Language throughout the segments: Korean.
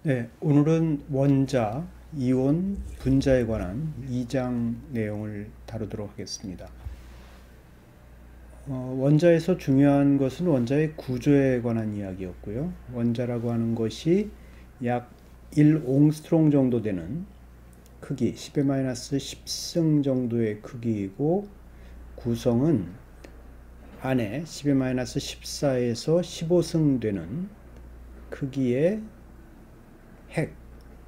네, 오늘은 원자, 이온, 분자에 관한 2장 내용을 다루도록 하겠습니다. 원자에서 중요한 것은 원자의 구조에 관한 이야기였고요. 원자라고 하는 것이 약 1옹스트롱 정도 되는 크기, 10-10승 정도의 크기이고, 구성은 안에 10-14에서 15승 되는 크기의 핵,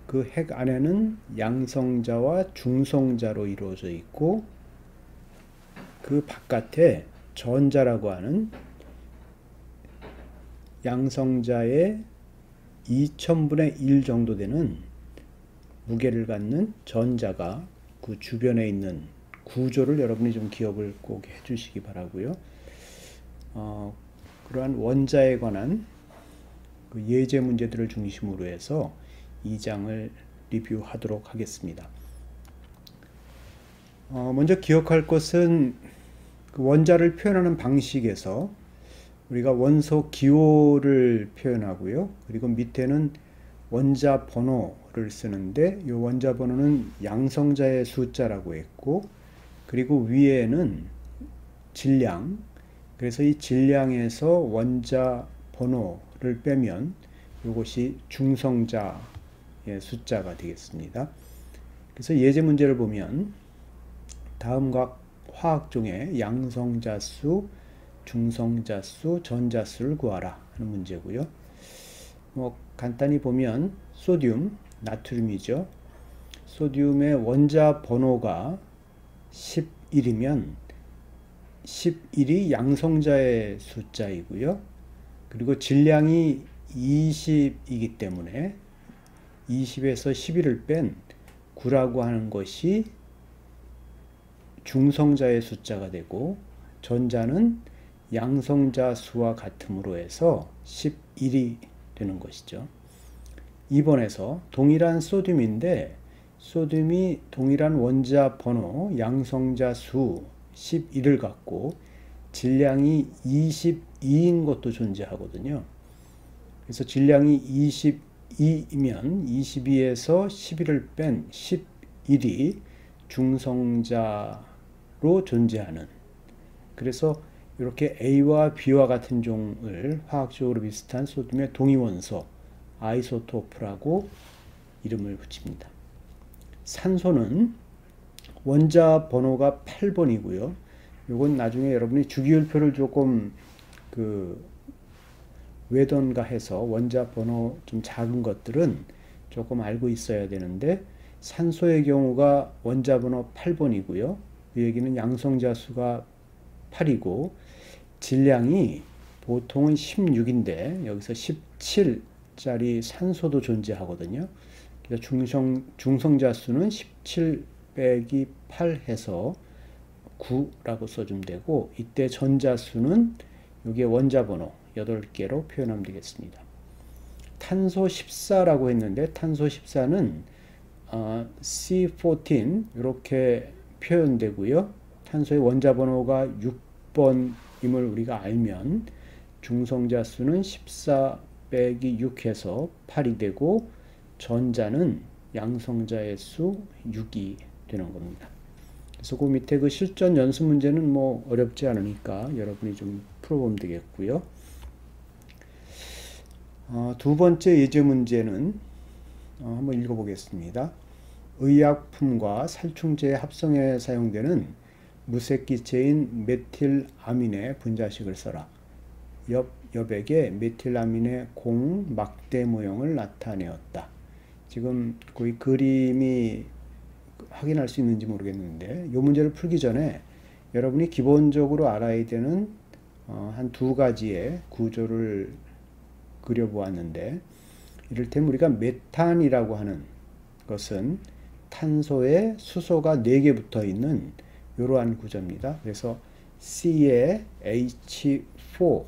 그 핵 안에는 양성자와 중성자로 이루어져 있고, 그 바깥에 전자라고 하는 양성자의 2000분의 1 정도 되는 무게를 갖는 전자가 그 주변에 있는 구조를 여러분이 좀 기억을 꼭 해주시기 바라고요. 그러한 원자에 관한 그 예제 문제들을 중심으로 해서 2장을 리뷰하도록 하겠습니다. 먼저 기억할 것은 그 원자를 표현하는 방식에서 우리가 원소 기호를 표현하고요. 그리고 밑에는 원자 번호를 쓰는데 이 원자 번호는 양성자의 숫자라고 했고, 그리고 위에는 질량, 그래서 이 질량에서 원자 번호를 빼면 이것이 중성자의 숫자가 되겠습니다. 그래서 예제 문제를 보면 다음과 화학종의 양성자수, 중성자수, 전자수를 구하라 하는 문제고요. 간단히 보면 소듐, 나트륨이죠. 소듐의 원자 번호가 11이면 11이 양성자의 숫자이고요. 그리고 질량이 20이기 때문에 20에서 11을 뺀 9라고 하는 것이 중성자의 숫자가 되고, 전자는 양성자 수와 같음으로 해서 11이 되는 것이죠. 2번에서 동일한 소듐인데 소듐이 동일한 원자 번호 양성자 수 11을 갖고 질량이 22인 것도 존재하거든요. 그래서 질량이 22이면 22에서 11을 뺀 11이 중성자로 존재하는, 그래서 이렇게 A와 B와 같은 종을 화학적으로 비슷한 소듐의 동위원소 아이소토프라고 이름을 붙입니다. 산소는 원자 번호가 8번이고요. 이건 나중에 여러분이 주기율표를 조금 외던가 해서 원자 번호 좀 작은 것들은 조금 알고 있어야 되는데, 산소의 경우가 원자 번호 8번이고요. 그 얘기는 양성자 수가 8이고 질량이 보통은 16인데 여기서 17짜리 산소도 존재하거든요. 그래서 중성자 수는 17 빼기 8 해서 9라고 써주면 되고, 이때 전자 수는 여기에 원자 번호 8개로 표현하면 되겠습니다. 탄소 14라고 했는데 탄소 14는 C14 이렇게 표현되고요. 탄소의 원자 번호가 6번임을 우리가 알면 중성자 수는 14 빼기 6 해서 8이 되고, 전자는 양성자의 수 6이 되는 겁니다. 그래서 그 밑에 그 실전 연습 문제는 뭐 어렵지 않으니까 여러분이 좀 풀어보면 되겠고요. 두 번째 예제 문제는 한번 읽어보겠습니다. 의약품과 살충제 합성에 사용되는 무색기체인 메틸아민의 분자식을 써라. 여백에 메틸아민의 공막대 모형을 나타내었다. 지금 거의 그림이 확인할 수 있는지 모르겠는데, 이 문제를 풀기 전에 여러분이 기본적으로 알아야 되는 한 두 가지의 구조를 그려보았는데, 이를테면 우리가 메탄이라고 하는 것은 탄소에 수소가 4개 붙어 있는 이러한 구조입니다. 그래서 C에 H4라고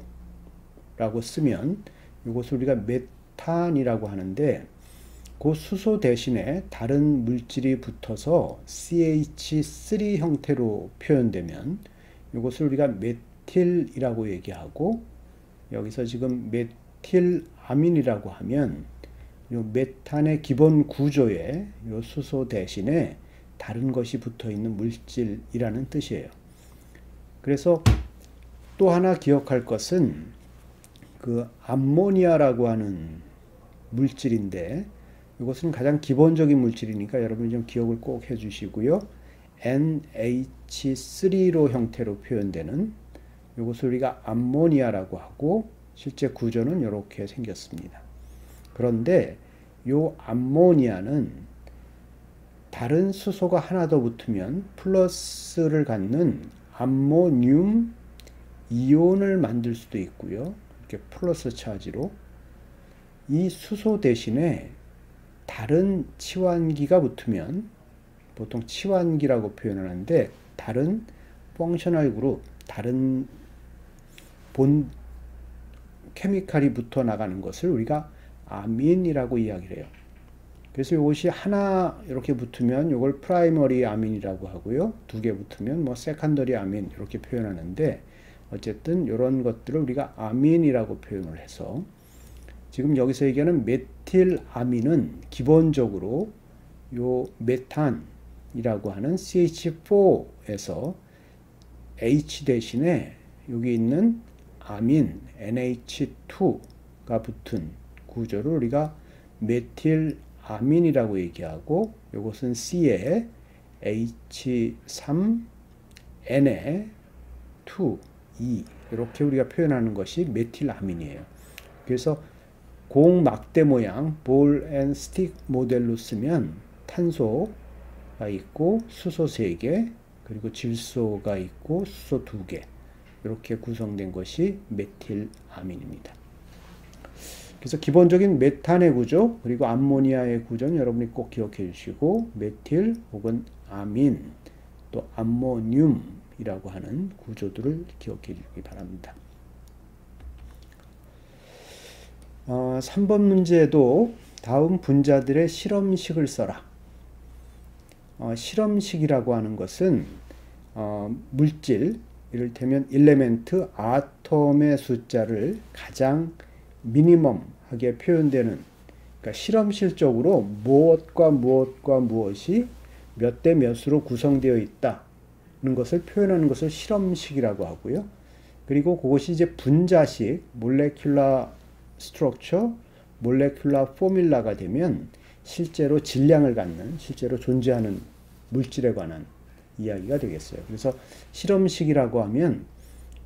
쓰면 이것을 우리가 메탄이라고 하는데, 그 수소 대신에 다른 물질이 붙어서 CH3 형태로 표현되면 이것을 우리가 메틸이라고 얘기하고, 여기서 지금 메틸아민이라고 하면 요 메탄의 기본 구조에 요 수소 대신에 다른 것이 붙어 있는 물질이라는 뜻이에요. 그래서 또 하나 기억할 것은 그 암모니아라고 하는 물질인데 이것은 가장 기본적인 물질이니까 여러분이 좀 기억을 꼭 해주시고요. NH3로 형태로 표현되는 이것을 우리가 암모니아라고 하고 실제 구조는 이렇게 생겼습니다. 그런데 이 암모니아는 다른 수소가 하나 더 붙으면 플러스를 갖는 암모늄 이온을 만들 수도 있고요. 이렇게 플러스 차지로 이 수소 대신에 다른 치환기가 붙으면 보통 치환기라고 표현하는데 다른 펑셔널 그룹, 다른 본 케미칼이 붙어 나가는 것을 우리가 아민이라고 이야기를 해요. 그래서 이것이 하나 이렇게 붙으면 이걸 프라이머리 아민이라고 하고요. 두 개 붙으면 뭐 세컨더리 아민 이렇게 표현하는데 어쨌든 이런 것들을 우리가 아민이라고 표현을 해서 지금 여기서 얘기하는 메틸 아민은 기본적으로 요 메탄이라고 하는 CH4에서 H 대신에 여기 있는 아민 NH2가 붙은 구조를 우리가 메틸 아민이라고 얘기하고 이것은 C에 H3N에 2, 2 이렇게 우리가 표현하는 것이 메틸 아민이에요. 그래서 공 막대 모양 볼 앤 스틱 모델로 쓰면 탄소가 있고 수소 3개 그리고 질소가 있고 수소 2개 이렇게 구성된 것이 메틸 아민입니다. 그래서 기본적인 메탄의 구조 그리고 암모니아의 구조는 여러분이 꼭 기억해 주시고 메틸 혹은 아민 또 암모늄이라고 하는 구조들을 기억해 주시기 바랍니다. 3번 문제도 다음 분자들의 실험식을 써라. 실험식이라고 하는 것은 물질 이를테면 일레멘트 아톰의 숫자를 가장 미니멈하게 표현되는 그러니까 실험실적으로 무엇과 무엇과 무엇이 몇 대 몇으로 구성되어 있다는 것을 표현하는 것을 실험식이라고 하고요. 그리고 그것이 이제 분자식 몰레큘러 스트럭처, 몰레큘러 포뮬라가 되면 실제로 질량을 갖는 실제로 존재하는 물질에 관한 이야기가 되겠어요. 그래서 실험식이라고 하면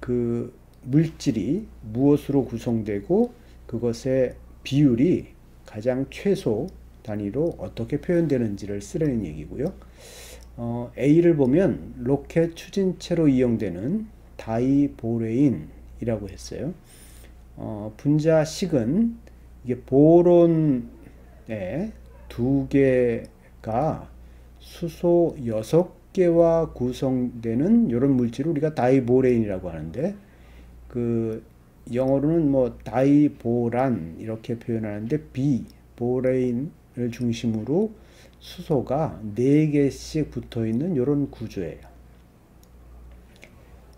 그 물질이 무엇으로 구성되고 그것의 비율이 가장 최소 단위로 어떻게 표현되는지를 쓰라는 얘기고요. A를 보면 로켓 추진체로 이용되는 다이보레인이라고 했어요. 분자식은 이게 보론의 2개가 수소 6개와 구성되는 이런 물질을 우리가 다이보레인이라고 하는데 그 영어로는 뭐 다이보란 이렇게 표현하는데 비보레인을 중심으로 수소가 4개씩 붙어 있는 이런 구조예요.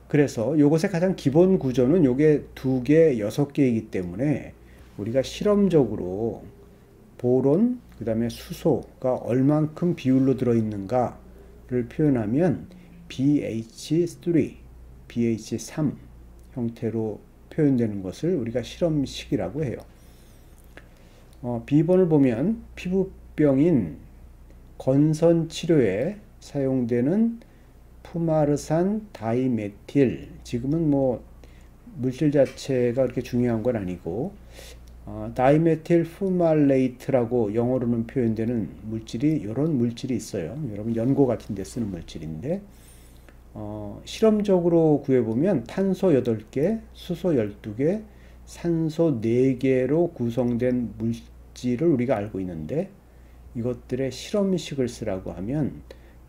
그래서 이것의 가장 기본 구조는 요게 2개, 6개이기 때문에 우리가 실험적으로 보론, 그 다음에 수소가 얼만큼 비율로 들어있는가를 표현하면 BH3, BH3 형태로 표현되는 것을 우리가 실험식이라고 해요. B번을 보면 피부병인 건선 치료에 사용되는 푸마르산 다이메틸 지금은 뭐 물질 자체가 그렇게 중요한 건 아니고 다이메틸 푸말레이트라고 영어로는 표현되는 물질이 이런 물질이 있어요. 여러분 연고 같은 데 쓰는 물질인데 실험적으로 구해보면 탄소 8개, 수소 12개, 산소 4개로 구성된 물질을 우리가 알고 있는데 이것들의 실험식을 쓰라고 하면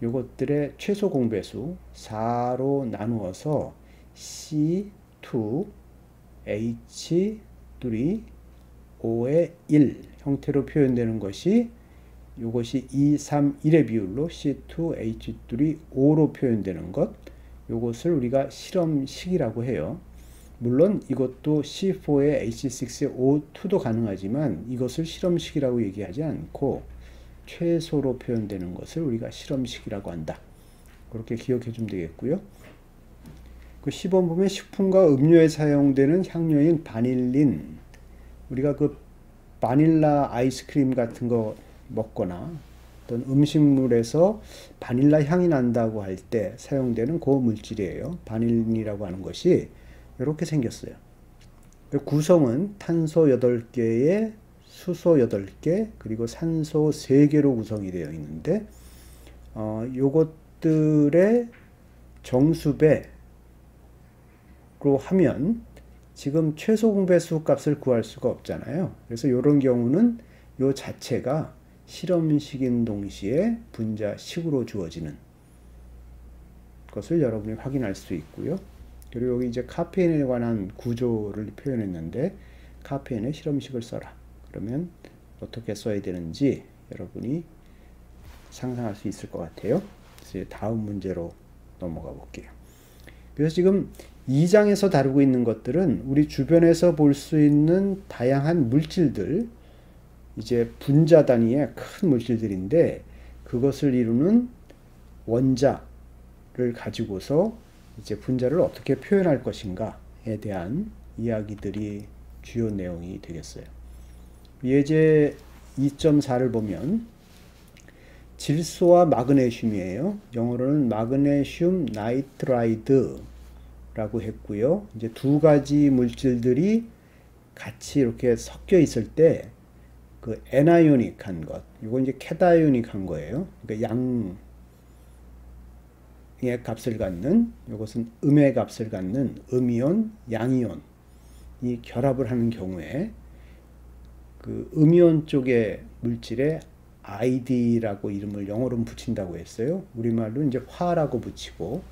이것들의 최소 공배수 4로 나누어서 C2H3O의 1 형태로 표현되는 것이 이것이 2, 3, 1의 비율로 C2H3O로 표현되는 것 이것을 우리가 실험식이라고 해요. 물론 이것도 C4에 H6에 O2도 가능하지만 이것을 실험식이라고 얘기하지 않고 최소로 표현되는 것을 우리가 실험식이라고 한다. 그렇게 기억해 주면 되겠고요. 그 10번 보면 식품과 음료에 사용되는 향료인 바닐린. 우리가 그 바닐라 아이스크림 같은 거 먹거나 어떤 음식물에서 바닐라 향이 난다고 할 때 사용되는 그 물질이에요. 바닐린이라고 하는 것이 이렇게 생겼어요. 구성은 탄소 8개에 수소 8개 그리고 산소 3개로 구성이 되어 있는데 요것들의 정수배로 하면 지금 최소 공배수 값을 구할 수가 없잖아요. 그래서 이런 경우는 요 자체가 실험식인 동시에 분자식으로 주어지는 것을 여러분이 확인할 수 있고요. 그리고 여기 이제 카페인에 관한 구조를 표현했는데 카페인의 실험식을 써라. 그러면 어떻게 써야 되는지 여러분이 상상할 수 있을 것 같아요. 그래서 다음 문제로 넘어가 볼게요. 그래서 지금 2장에서 다루고 있는 것들은 우리 주변에서 볼 수 있는 다양한 물질들, 이제 분자 단위의 큰 물질들인데 그것을 이루는 원자를 가지고서 이제 분자를 어떻게 표현할 것인가에 대한 이야기들이 주요 내용이 되겠어요. 예제 2.4를 보면 질소와 마그네슘이에요. 영어로는 마그네슘 나이트라이드라고 했고요. 이제 두 가지 물질들이 같이 이렇게 섞여 있을 때 그 애나이오닉한 것, 이건 이제 캐다이오닉한 거예요. 그러니까 양의 값을 갖는, 이것은 음의 값을 갖는 음이온, 양이온이 결합을 하는 경우에 그 음이온 쪽의 물질에 ID라고 이름을 영어로 붙인다고 했어요. 우리말로 이제 화라고 붙이고,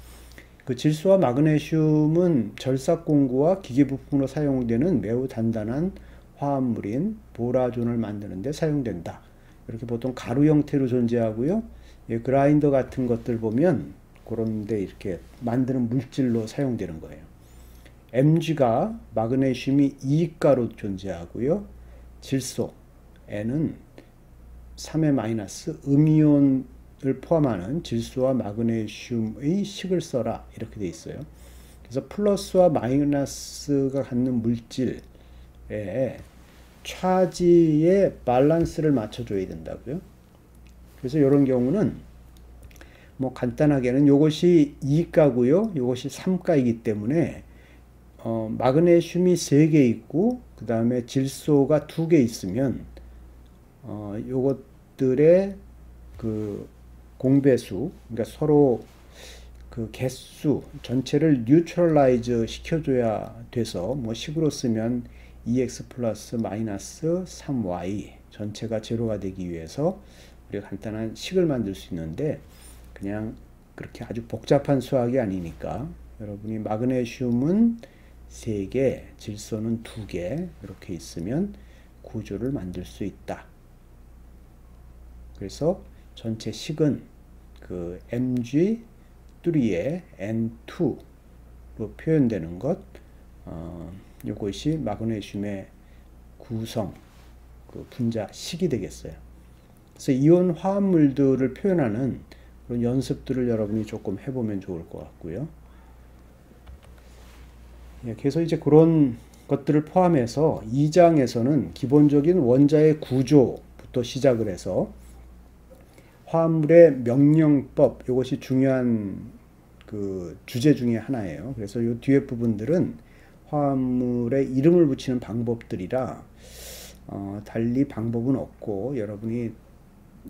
그 질소와 마그네슘은 절삭 공구와 기계 부품으로 사용되는 매우 단단한 화합물인 보라존을 만드는 데 사용된다. 이렇게 보통 가루 형태로 존재하고요. 예, 그라인더 같은 것들 보면 그런 데 이렇게 만드는 물질로 사용되는 거예요. Mg가 마그네슘이 2가로 존재하고요. 질소 N은 3의 마이너스 음이온을 포함하는 질소와 마그네슘의 식을 써라. 이렇게 돼 있어요. 그래서 플러스와 마이너스가 갖는 물질에 차지의 밸런스를 맞춰줘야 된다고요. 그래서 이런 경우는 뭐 간단하게는 이것이 2가고요. 이것이 3가이기 때문에 마그네슘이 3개 있고 그 다음에 질소가 2개 있으면 요것들의 그 공배수, 그러니까 서로 그 개수 전체를 뉴트럴라이즈 시켜줘야 돼서 뭐 식으로 쓰면 2x 플러스 마이너스 3y 전체가 제로가 되기 위해서 우리가 간단한 식을 만들 수 있는데 그냥 그렇게 아주 복잡한 수학이 아니니까 여러분이 마그네슘은 3개, 질소는 2개 이렇게 있으면 구조를 만들 수 있다. 그래서 전체 식은 그 Mg3의 N2로 표현되는 것, 이것이 마그네슘의 구성, 그 분자식이 되겠어요. 그래서 이온 화합물들을 표현하는 그런 연습들을 여러분이 조금 해보면 좋을 것 같고요. 예, 그래서 이제 그런 것들을 포함해서 2장에서는 기본적인 원자의 구조부터 시작을 해서 화합물의 명령법, 이것이 중요한 그 주제 중에 하나예요. 그래서 이 뒤에 부분들은 화합물의 이름을 붙이는 방법들이라 달리 방법은 없고 여러분이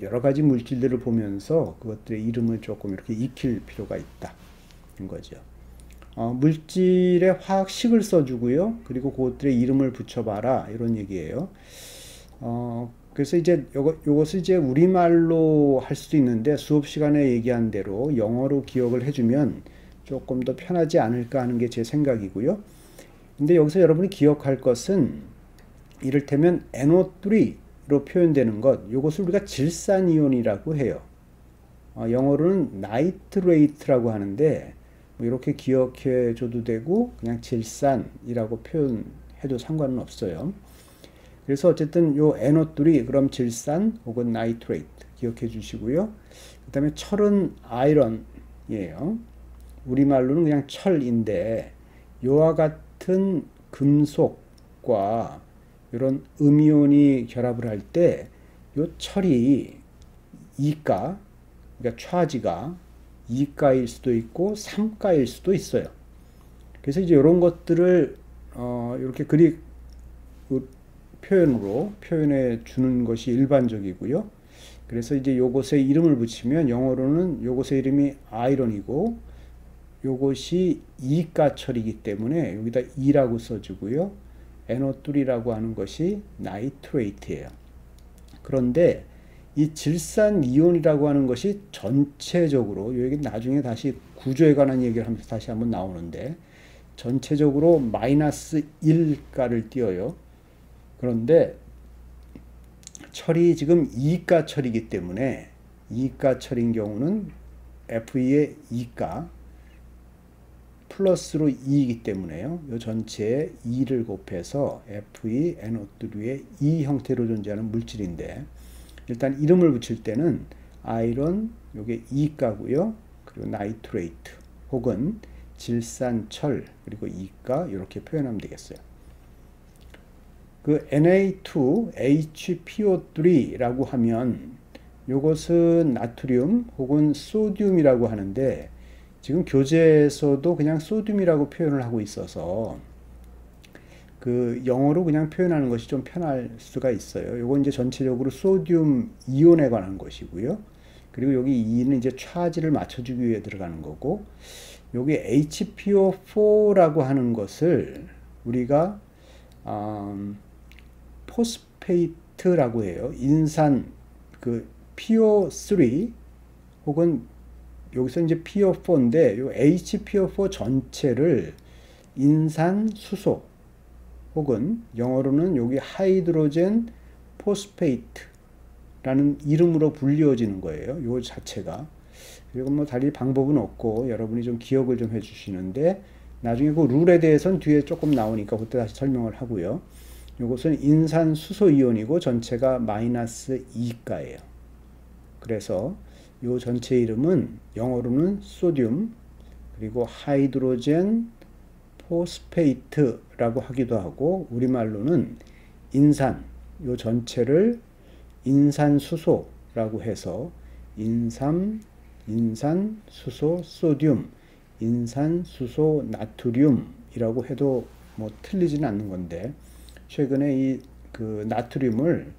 여러 가지 물질들을 보면서 그것들의 이름을 조금 이렇게 익힐 필요가 있다. 인 거죠. 물질의 화학식을 써주고요. 그리고 그것들의 이름을 붙여봐라. 이런 얘기예요. 그래서 이제 요것을 이제 우리말로 할 수도 있는데 수업 시간에 얘기한 대로 영어로 기억을 해주면 조금 더 편하지 않을까 하는 게 제 생각이고요. 근데 여기서 여러분이 기억할 것은 이를테면 NO3로 표현되는 것, 이것을 우리가 질산이온이라고 해요. 영어로는 나이트레이트라고 하는데 뭐 이렇게 기억해 줘도 되고 그냥 질산이라고 표현해도 상관은 없어요. 그래서 어쨌든 요 NO3 그럼 질산 혹은 나이트레이트 기억해 주시고요. 그 다음에 철은 아이런이에요. 우리말로는 그냥 철인데 요와 같은 금속과 이런 음이온이 결합을 할 때 요 철이 2가, 그러니까 차지가 2가일 수도 있고 3가일 수도 있어요. 그래서 이제 이런 것들을 이렇게 표현으로 표현해 주는 것이 일반적이고요. 그래서 이제 요것에 이름을 붙이면 영어로는 요것의 이름이 아이론이고 요것이 2가철이기 때문에 여기다 2라고 써주고요. NO3라고 하는 것이 나이트레이트예요. 그런데 이 질산이온이라고 하는 것이 전체적으로 여기 나중에 다시 구조에 관한 얘기를 하면서 다시 한번 나오는데 전체적으로 마이너스 1가를 띄어요. 그런데 철이 지금 2가 철이기 때문에 2가 철인 경우는 Fe의 2가 플러스로 2이기 때문에요. 이 전체에 2를 곱해서 Fe NO3의 2 형태로 존재하는 물질인데 일단 이름을 붙일 때는 아이론 요게 2가고요. 그리고 나이트레이트 혹은 질산철 그리고 2가 이렇게 표현하면 되겠어요. 그 Na2HPO3라고 하면 요것은 나트륨 혹은 소듐이라고 하는데 지금 교재에서도 그냥 소듐이라고 표현을 하고 있어서 그 영어로 그냥 표현하는 것이 좀 편할 수가 있어요. 요건 이제 전체적으로 소듐 이온에 관한 것이고요. 그리고 여기 2는 이제 차지를 맞춰주기 위해 들어가는 거고 여기 HPO4라고 하는 것을 우리가 포스페이트라고 해요. 인산 그 PO3 혹은 여기서 이제 PO4인데 요 HPO4 전체를 인산 수소 혹은 영어로는 여기 하이드로젠 포스페이트라는 이름으로 불리워지는 거예요. 요 자체가. 그리고 뭐 달리 방법은 없고 여러분이 좀 기억을 좀 해주시는데 나중에 그 룰에 대해서는 뒤에 조금 나오니까 그때 다시 설명을 하고요. 요것은 인산 수소 이온이고 전체가 마이너스 2가예요. 그래서 요 전체 이름은 영어로는 소듐 그리고 하이드로젠 포스페이트라고 하기도 하고 우리말로는 인산 요 전체를 인산수소라고 해서 인산 수소 소듐 인산수소 나트륨이라고 해도 뭐 틀리지는 않는 건데 최근에 이 그 나트륨을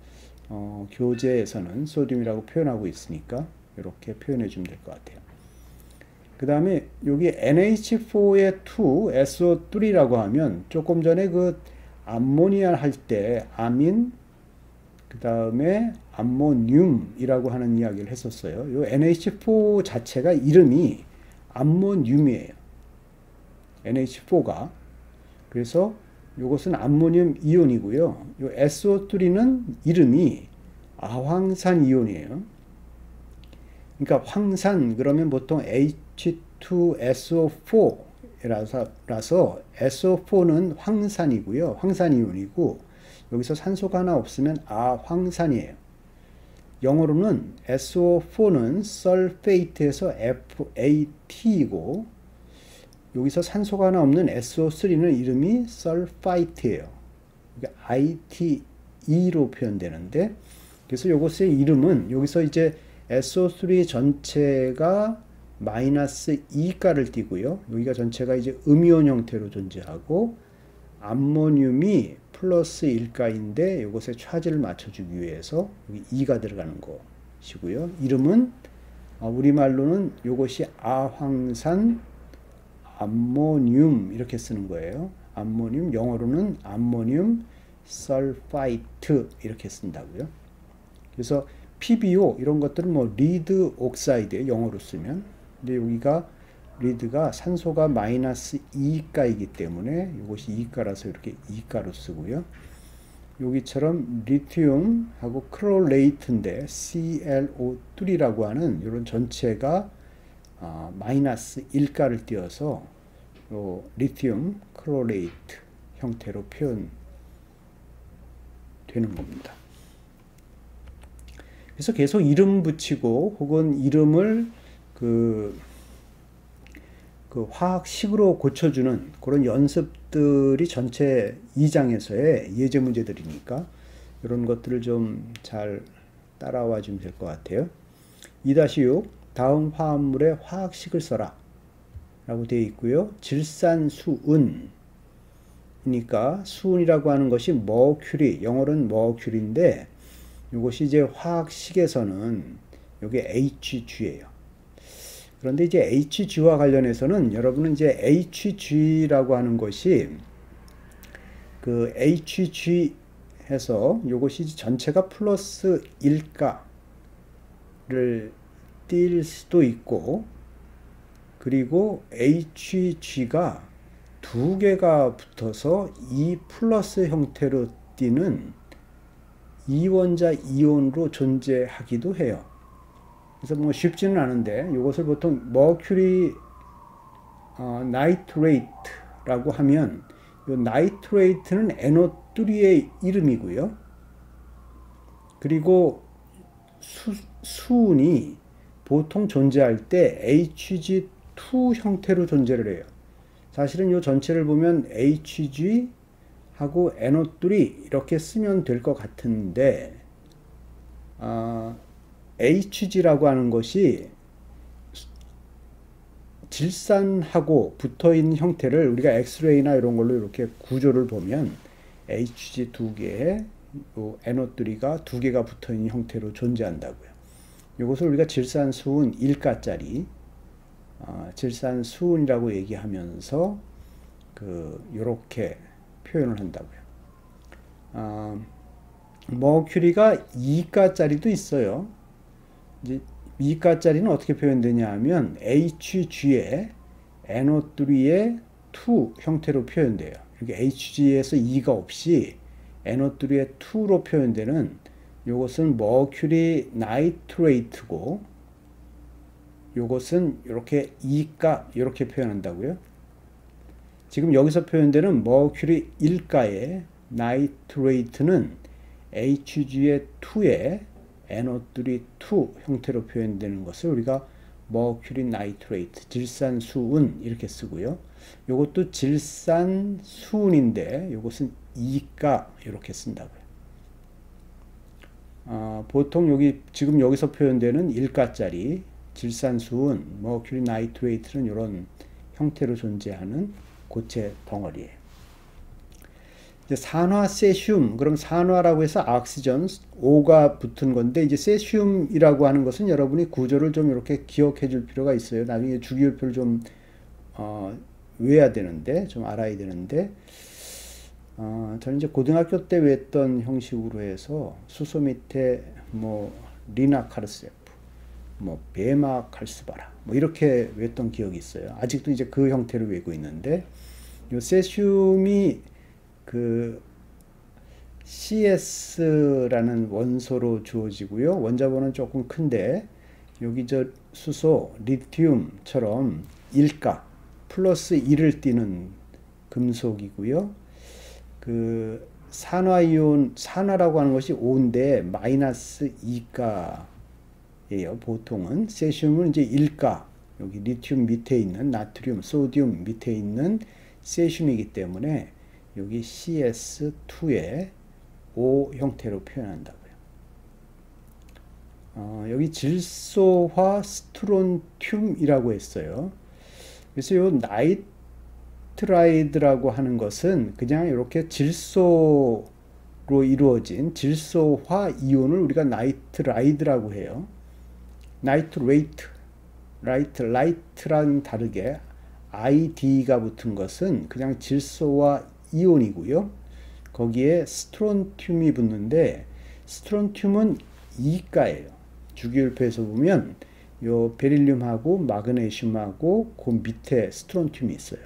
교재에서는 소듐이라고 표현하고 있으니까 이렇게 표현해 주면 될 것 같아요. 그 다음에 여기 NH4의 2, SO3라고 하면 조금 전에 그 암모니아 할 때 아민, 그 다음에 암모늄이라고 하는 이야기를 했었어요. 요 NH4 자체가 이름이 암모늄이에요. NH4가. 그래서 이것은 암모늄 이온이고요. 요 SO3는 이름이 아황산 이온이에요. 그러니까 황산 그러면 보통 H2SO4라서 SO4는 황산이고요. 황산이온이고 여기서 산소가 하나 없으면 아황산이에요. 영어로는 SO4는 설페이트에서 FAT이고 여기서 산소가 하나 없는 SO3는 이름이 설파이트예요. 그러니까 ITE로 표현되는데 그래서 이것의 이름은 여기서 이제 SO3 전체가 마이너스 2가를 띠고요. 여기가 전체가 이제 음이온 형태로 존재하고 암모늄이 플러스 1가인데 이것에 차지를 맞춰주기 위해서 여기 2가 들어가는 것이고요. 이름은 우리말로는 이것이 아황산 암모늄 이렇게 쓰는 거예요. 암모늄 영어로는 암모늄 설파이트 이렇게 쓴다고요. 그래서 PbO 이런 것들은 뭐 리드 옥사이드 영어로 쓰면 근데 여기가 리드가 산소가 마이너스 2가이기 때문에 이것이 2가라서 이렇게 2가로 쓰고요. 여기처럼 리튬하고 클로레이트인데 ClO3라고 하는 이런 전체가 마이너스 1가를 띄어서 요 리튬 클로레이트 형태로 표현되는 겁니다. 그래서 계속 이름 붙이고 혹은 이름을 그 화학식으로 고쳐주는 그런 연습들이 전체 2장에서의 예제 문제들이니까 이런 것들을 좀 잘 따라와 주면 될 것 같아요. 2-6 다음 화합물의 화학식을 써라 라고 되어 있고요. 질산수은 그러니까 수은이라고 하는 것이 머큐리, 영어로는 머큐리인데 이것이 이제 화학식에서는 이게 HG예요. 그런데 이제 HG와 관련해서는 여러분은 이제 HG라고 하는 것이 그 HG 해서 이것이 전체가 플러스 1가를 띌 수도 있고 그리고 HG가 두 개가 붙어서 2 플러스 형태로 띄는 이원자 이온으로 존재하기도 해요. 그래서 뭐 쉽지는 않은데 이것을 보통 머큐리 나이트레이트라고 하면 이 나이트레이트는 NO3의 이름이고요. 그리고 수은이 보통 존재할 때 HG2 형태로 존재를 해요. 사실은 이 전체를 보면 HG 하고 NO3 이렇게 쓰면 될 것 같은데 HG라고 하는 것이 질산하고 붙어있는 형태를 우리가 엑스레이나 이런 걸로 이렇게 구조를 보면 HG 두 개에 NO3가 두 개가 붙어있는 형태로 존재한다고요. 이것을 우리가 질산수은 1가짜리 질산수은이라고 얘기하면서 요렇게 표현을 한다고요. 머큐리가 2가짜리도 있어요. 이제 2가짜리는 어떻게 표현되냐 하면 HG에 NO3의 2 형태로 표현돼요. 이렇게 HG에서 2가 없이 NO3의 2로 표현되는 이것은 머큐리 나이트레이트고 이것은 이렇게 2가 이렇게 표현한다고요. 지금 여기서 표현되는 머큐리 1가의 나이트레이트는 HG의 2에 NO3 2 형태로 표현되는 것을 우리가 머큐리 나이트레이트, 질산수은 이렇게 쓰고요. 이것도 질산수은인데 이것은 2가 이렇게 쓴다고요. 보통 지금 여기서 표현되는 1가짜리 질산수은, 머큐리 나이트레이트는 이런 형태로 존재하는 고체 덩어리예요. 이제 산화 세슘, 그럼 산화라고 해서 옥시전 O가 붙은 건데 이제 세슘이라고 하는 것은 여러분이 구조를 좀 이렇게 기억해 줄 필요가 있어요. 나중에 주기율표를 좀 외워야 되는데, 좀 알아야 되는데, 저는 이제 고등학교 때 외웠던 형식으로 해서 수소 밑에 뭐 리나카르세프, 뭐 베마칼스바라, 뭐 이렇게 외웠던 기억이 있어요. 아직도 이제 그 형태로 외우고 있는데, 이 세슘이 CS라는 원소로 주어지고요. 원자번호는 조금 큰데 여기 수소, 리튬처럼 1가 플러스 1을 띠는 금속이고요. 산화이온, 산화라고 하는 것이 5인데 마이너스 2가예요. 보통은 세슘은 이제 1가, 여기 리튬 밑에 있는 나트륨, 소듐 밑에 있는 세슘이기 때문에 여기 CS2에 O 형태로 표현한다고요. 여기 질소화 스트론튬이라고 했어요. 그래서 이 나이트라이드라고 하는 것은 그냥 이렇게 질소로 이루어진 질소화 이온을 우리가 나이트라이드라고 해요. 나이트레이트, 라이트랑 다르게 ID가 붙은 것은 그냥 질소화 이온이고요. 거기에 스트론튬이 붙는데 스트론튬은 2가예요. 주기율표에서 보면 요 베릴륨하고 마그네슘하고 그 밑에 스트론튬이 있어요.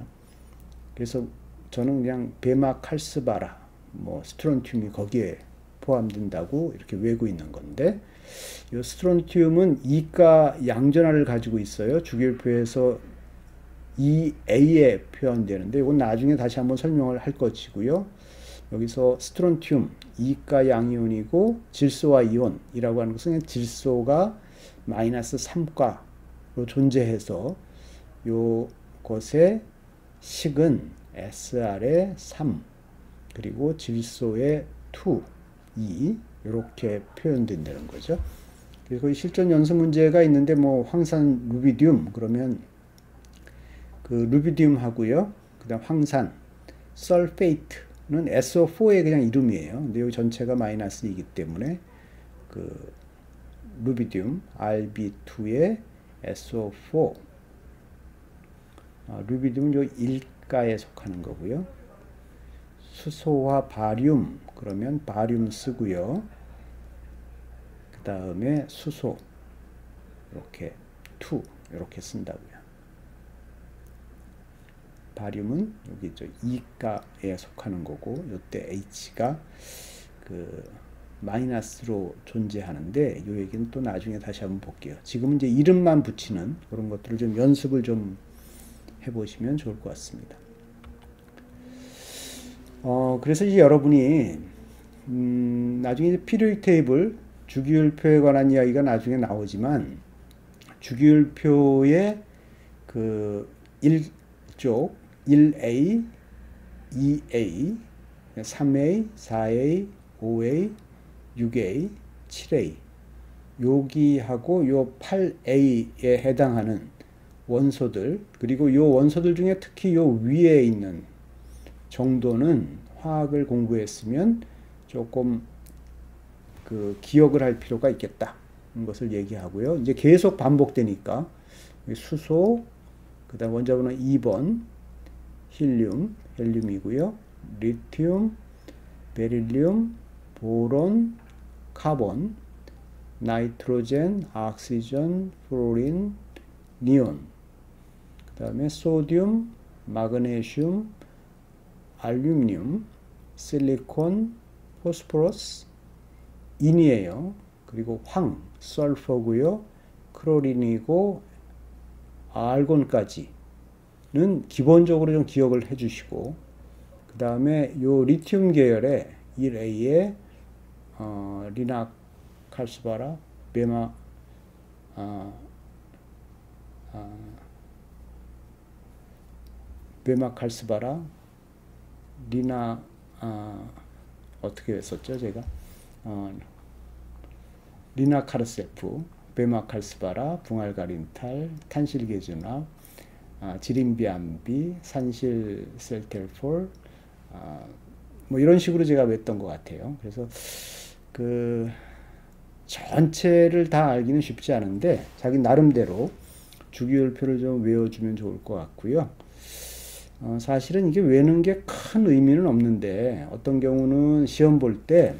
그래서 저는 그냥 베마칼스바라, 뭐 스트론튬이 거기에 포함된다고 이렇게 외우고 있는 건데, 이 스트론튬은 이가 양전하를 가지고 있어요. 주기율표에서 EA에 표현되는데 이건 나중에 다시 한번 설명을 할 것이고요. 여기서 스트론튬 이가 양이온이고 질소와 이온이라고 하는 것은 질소가 마이너스 3가로 존재해서 요것의 식은 SR의 3 그리고 질소의 2, 2 이렇게 표현된다는 거죠. 그리고 실전 연습 문제가 있는데 뭐 황산 루비듐 그러면 그 루비듐 하고요. 그다음 황산 설페이트는 SO4의 그냥 이름이에요. 근데 여기 전체가 마이너스 이기 때문에 그 루비듐 RB2의 SO4 루비듐은 요 일가에 속하는 거고요. 수소와 바륨 그러면 바륨 쓰고요. 그 다음에 수소 이렇게 2 이렇게 쓴다고요. 바륨은 여기 저 이가에 속하는 거고 요때 H가 그 마이너스로 존재하는데 요 얘기는 또 나중에 다시 한번 볼게요. 지금은 이제 이름만 붙이는 그런 것들을 좀 연습을 좀 해보시면 좋을 것 같습니다. 그래서 이제 여러분이 나중에 피리오딕 테이블 주기율표에 관한 이야기가 나중에 나오지만 주기율표의 그 1쪽 1A, 2A, 3A, 4A, 5A, 6A, 7A 여기하고 요 8A에 해당하는 원소들 그리고 요 원소들 중에 특히 요 위에 있는 정도는 화학을 공부했으면 조금 그 기억을 할 필요가 있겠다. 것을 얘기하고요. 이제 계속 반복되니까 수소, 그다음 원자번호 2번 헬륨이고요. 리튬, 베릴륨, 보론, 카본, 나이트로젠, 옥시전, 플로린, 니온. 그다음에 소듐, 마그네슘, 알루미늄, 실리콘, 포스포러스, 인이에요. 그리고 황, 설퍼고요. 크로린이고 알곤까지는 기본적으로 좀 기억을 해주시고 그 다음에 요 리튬 계열의 1A의 리나 칼스바라, 베마 칼스바라, 리나 어떻게 했었죠 제가 리나 카르세프, 베마 칼스바라, 붕알가린탈, 탄실계준합, 지린비암비, 산실셀텔폴 뭐 이런 식으로 제가 외웠던 것 같아요. 그래서 그 전체를 다 알기는 쉽지 않은데 자기 나름대로 주기율표를 좀 외워주면 좋을 것 같고요. 사실은 이게 외우는 게 큰 의미는 없는데 어떤 경우는 시험 볼 때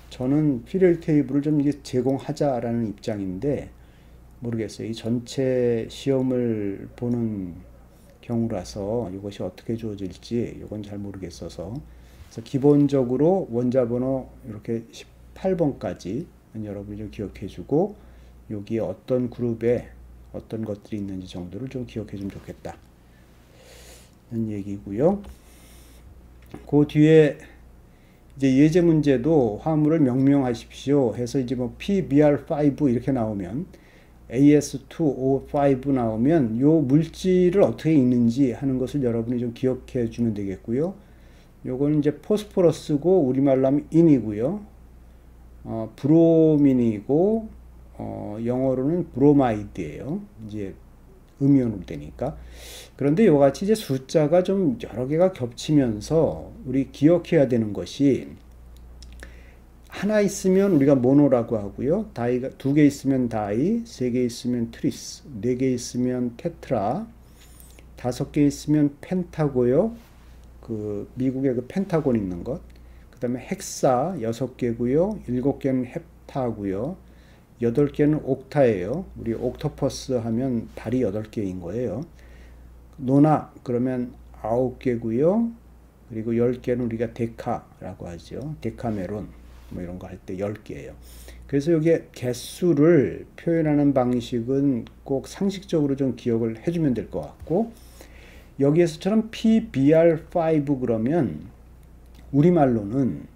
저는 피리오딕 테이블을 좀 이게 제공하자라는 입장인데 모르겠어요. 이 전체 시험을 보는 경우라서 이것이 어떻게 주어질지 이건 잘 모르겠어서 그래서 기본적으로 원자번호 이렇게 18번까지 여러분이 좀 기억해 주고 여기에 어떤 그룹에 어떤 것들이 있는지 정도를 좀 기억해 주면 좋겠다. 이런 얘기고요. 그 뒤에 이제 예제 문제도 화물을 명명하십시오 해서 이제 뭐 PBr5 이렇게 나오면 AS2O5 나오면 요 물질을 어떻게 읽는지 하는 것을 여러분이 좀 기억해 주면 되겠고요. 요거는 이제 포스포러스고 우리말로 하면 인이고요. 브로민이고 영어로는 브로마이드예요. 이제 음이온으로 되니까. 그런데 이와 같이 이제 숫자가 좀 여러 개가 겹치면서 우리 기억해야 되는 것이 하나 있으면 우리가 모노라고 하고요. 다이가 2개 있으면 다이, 3개 있으면 트리스, 4개 있으면 테트라, 5개 있으면 펜타고요. 그 미국의 그 펜타곤 있는 것. 그다음에 헥사 6개고요. 7개는 헵타고요. 8개는 옥타예요. 우리 옥토퍼스 하면 발이 8개인 거예요. 노나 그러면 9개고요. 그리고 10개는 우리가 데카라고 하죠. 데카메론. 뭐 이런 거 할 때 10개예요. 그래서 여기에 개수를 표현하는 방식은 꼭 상식적으로 좀 기억을 해주면 될 것 같고, 여기에서처럼 PBR5 그러면 우리말로는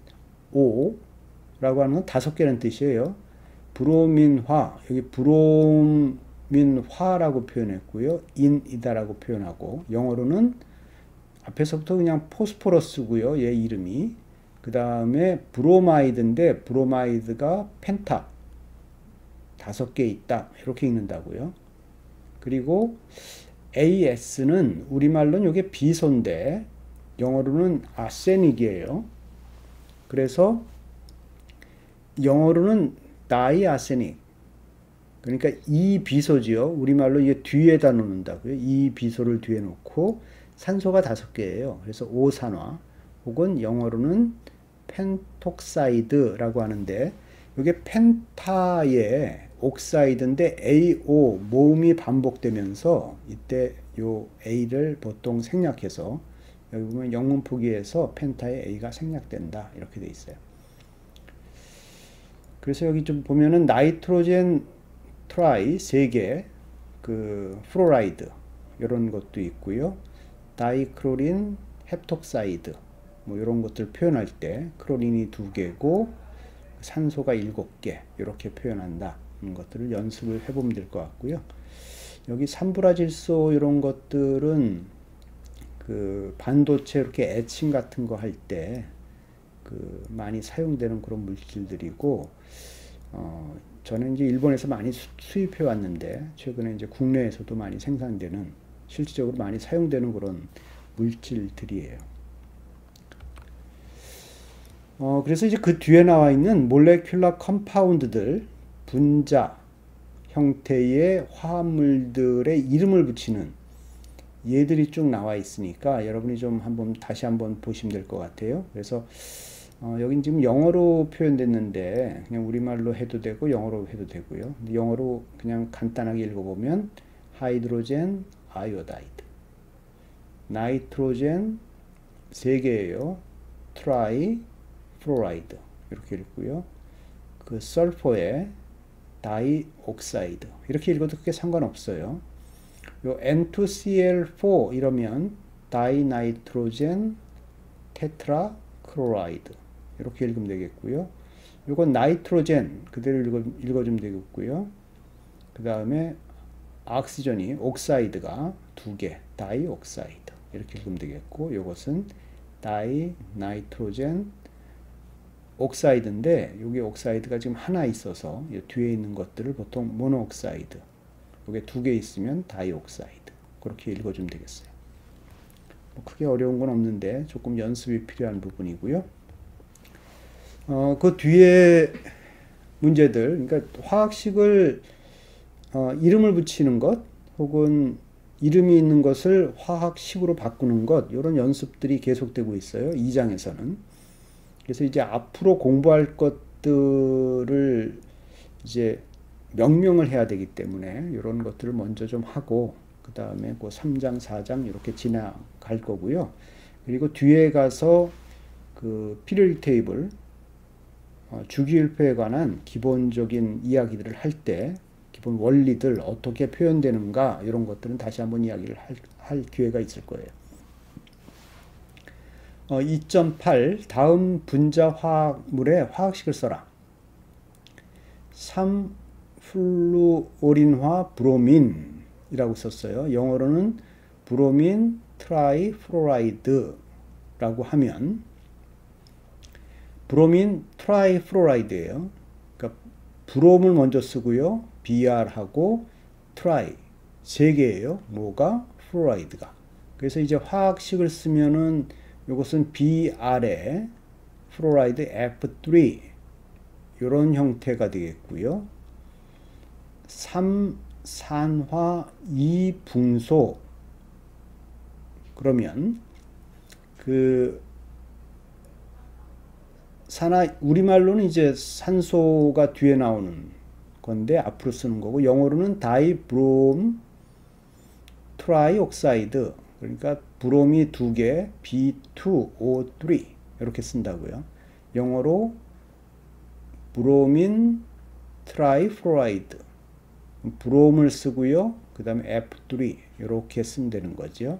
5라고 하는 건 5개라는 뜻이에요. 브로민화, 여기 브로민화라고 표현했고요. 인이다라고 표현하고, 영어로는 앞에서부터 그냥 포스포러스고요. 얘 이름이. 그 다음에 브로마이드인데 브로마이드가 펜타 5개 있다. 이렇게 읽는다고요. 그리고 AS는 우리말로는 이게 비소인데 영어로는 아세닉이에요. 그래서 영어로는 다이아세닉. 그러니까 이 비소지요. 우리말로 이게 뒤에다 놓는다고요. 이 비소를 뒤에 놓고 산소가 5개예요. 그래서 오산화 혹은 영어로는 펜톡사이드라고 하는데 이게 펜타의 옥사이드인데 AO 모음이 반복되면서 이때 요 A를 보통 생략해서 여기 보면 영문 표기에서 펜타의 A가 생략된다 이렇게 돼 있어요. 그래서 여기 좀 보면은 나이트로젠 트라이 3개 그 플로라이드 이런 것도 있고요. 다이크로린 헵톡사이드 뭐 이런 것들 표현할 때 크로린이 2개고 산소가 7개 이렇게 표현한다. 이런 것들을 연습을 해보면 될 것 같고요. 여기 산브라질소 이런 것들은 그 반도체 이렇게 애칭 같은 거 할 때 그 많이 사용되는 그런 물질들이고, 저는 이제 일본에서 많이 수입해 왔는데 최근에 이제 국내에서도 많이 생산되는 실질적으로 많이 사용되는 그런 물질들이에요. 그래서 이제 그 뒤에 나와 있는 몰레큘러 컴파운드들, 분자 형태의 화합물들의 이름을 붙이는 얘들이 쭉 나와 있으니까 여러분이 좀 다시 한번 보시면 될 것 같아요. 그래서 여긴 지금 영어로 표현됐는데 그냥 우리말로 해도 되고 영어로 해도 되고요. 영어로 그냥 간단하게 읽어보면 하이드로젠 아이오다이드, 나이트로젠 3개예요. 트라이 플로라이드 이렇게 읽고요. 그 설포에 다이옥사이드 이렇게 읽어도 크게 상관없어요. 요 N2Cl4 이러면 다이나이트로젠 테트라크로라이드 이렇게 읽으면 되겠고요. 요건 나이트로젠 그대로 읽어주면 되겠고요. 그 다음에 오xygen이 옥사이드가 2개 다이옥사이드 이렇게 읽으면 되겠고, 요것은 다이나이트로젠 옥사이드인데 여기 옥사이드가 지금 하나 있어서 뒤에 있는 것들을 보통 모노옥사이드, 이게 2개 있으면 다이옥사이드 그렇게 읽어주면 되겠어요. 뭐 크게 어려운 건 없는데 조금 연습이 필요한 부분이고요. 그 뒤에 문제들, 그러니까 화학식을 이름을 붙이는 것 혹은 이름이 있는 것을 화학식으로 바꾸는 것, 이런 연습들이 계속되고 있어요. 2장에서는. 그래서 이제 앞으로 공부할 것들을 이제 명명을 해야 되기 때문에 이런 것들을 먼저 좀 하고 그 다음에 그 3장, 4장 이렇게 지나갈 거고요. 그리고 뒤에 가서 그 피리오딕 테이블, 주기율표에 관한 기본적인 이야기들을 할 때 기본 원리들 어떻게 표현되는가 이런 것들은 다시 한번 이야기를 할 기회가 있을 거예요. 2.8 다음 분자 화학물의 화학식을 써라. 3플루오린화 브로민이라고 썼어요. 영어로는 브로민 트라이플로라이드라고 하면 브로민 트라이플로라이드예요. 그러니까 브롬을 먼저 쓰고요. Br하고 트라이 3개예요. 뭐가? 플로라이드가. 그래서 이제 화학식을 쓰면은 이것은 Br에 플로라이드 F3 이런 형태가 되겠고요. 3산화 2붕소 그러면 그 우리말로는 이제 산소가 뒤에 나오는 건데 앞으로 쓰는 거고, 영어로는 다이브롬 트라이옥사이드, 그러니까 브롬이 2개 B2O3 이렇게 쓴다고요. 영어로 브로민 트라이플로라이드. 브롬을 쓰고요. 그 다음에 F3 이렇게 쓰면 되는 거죠.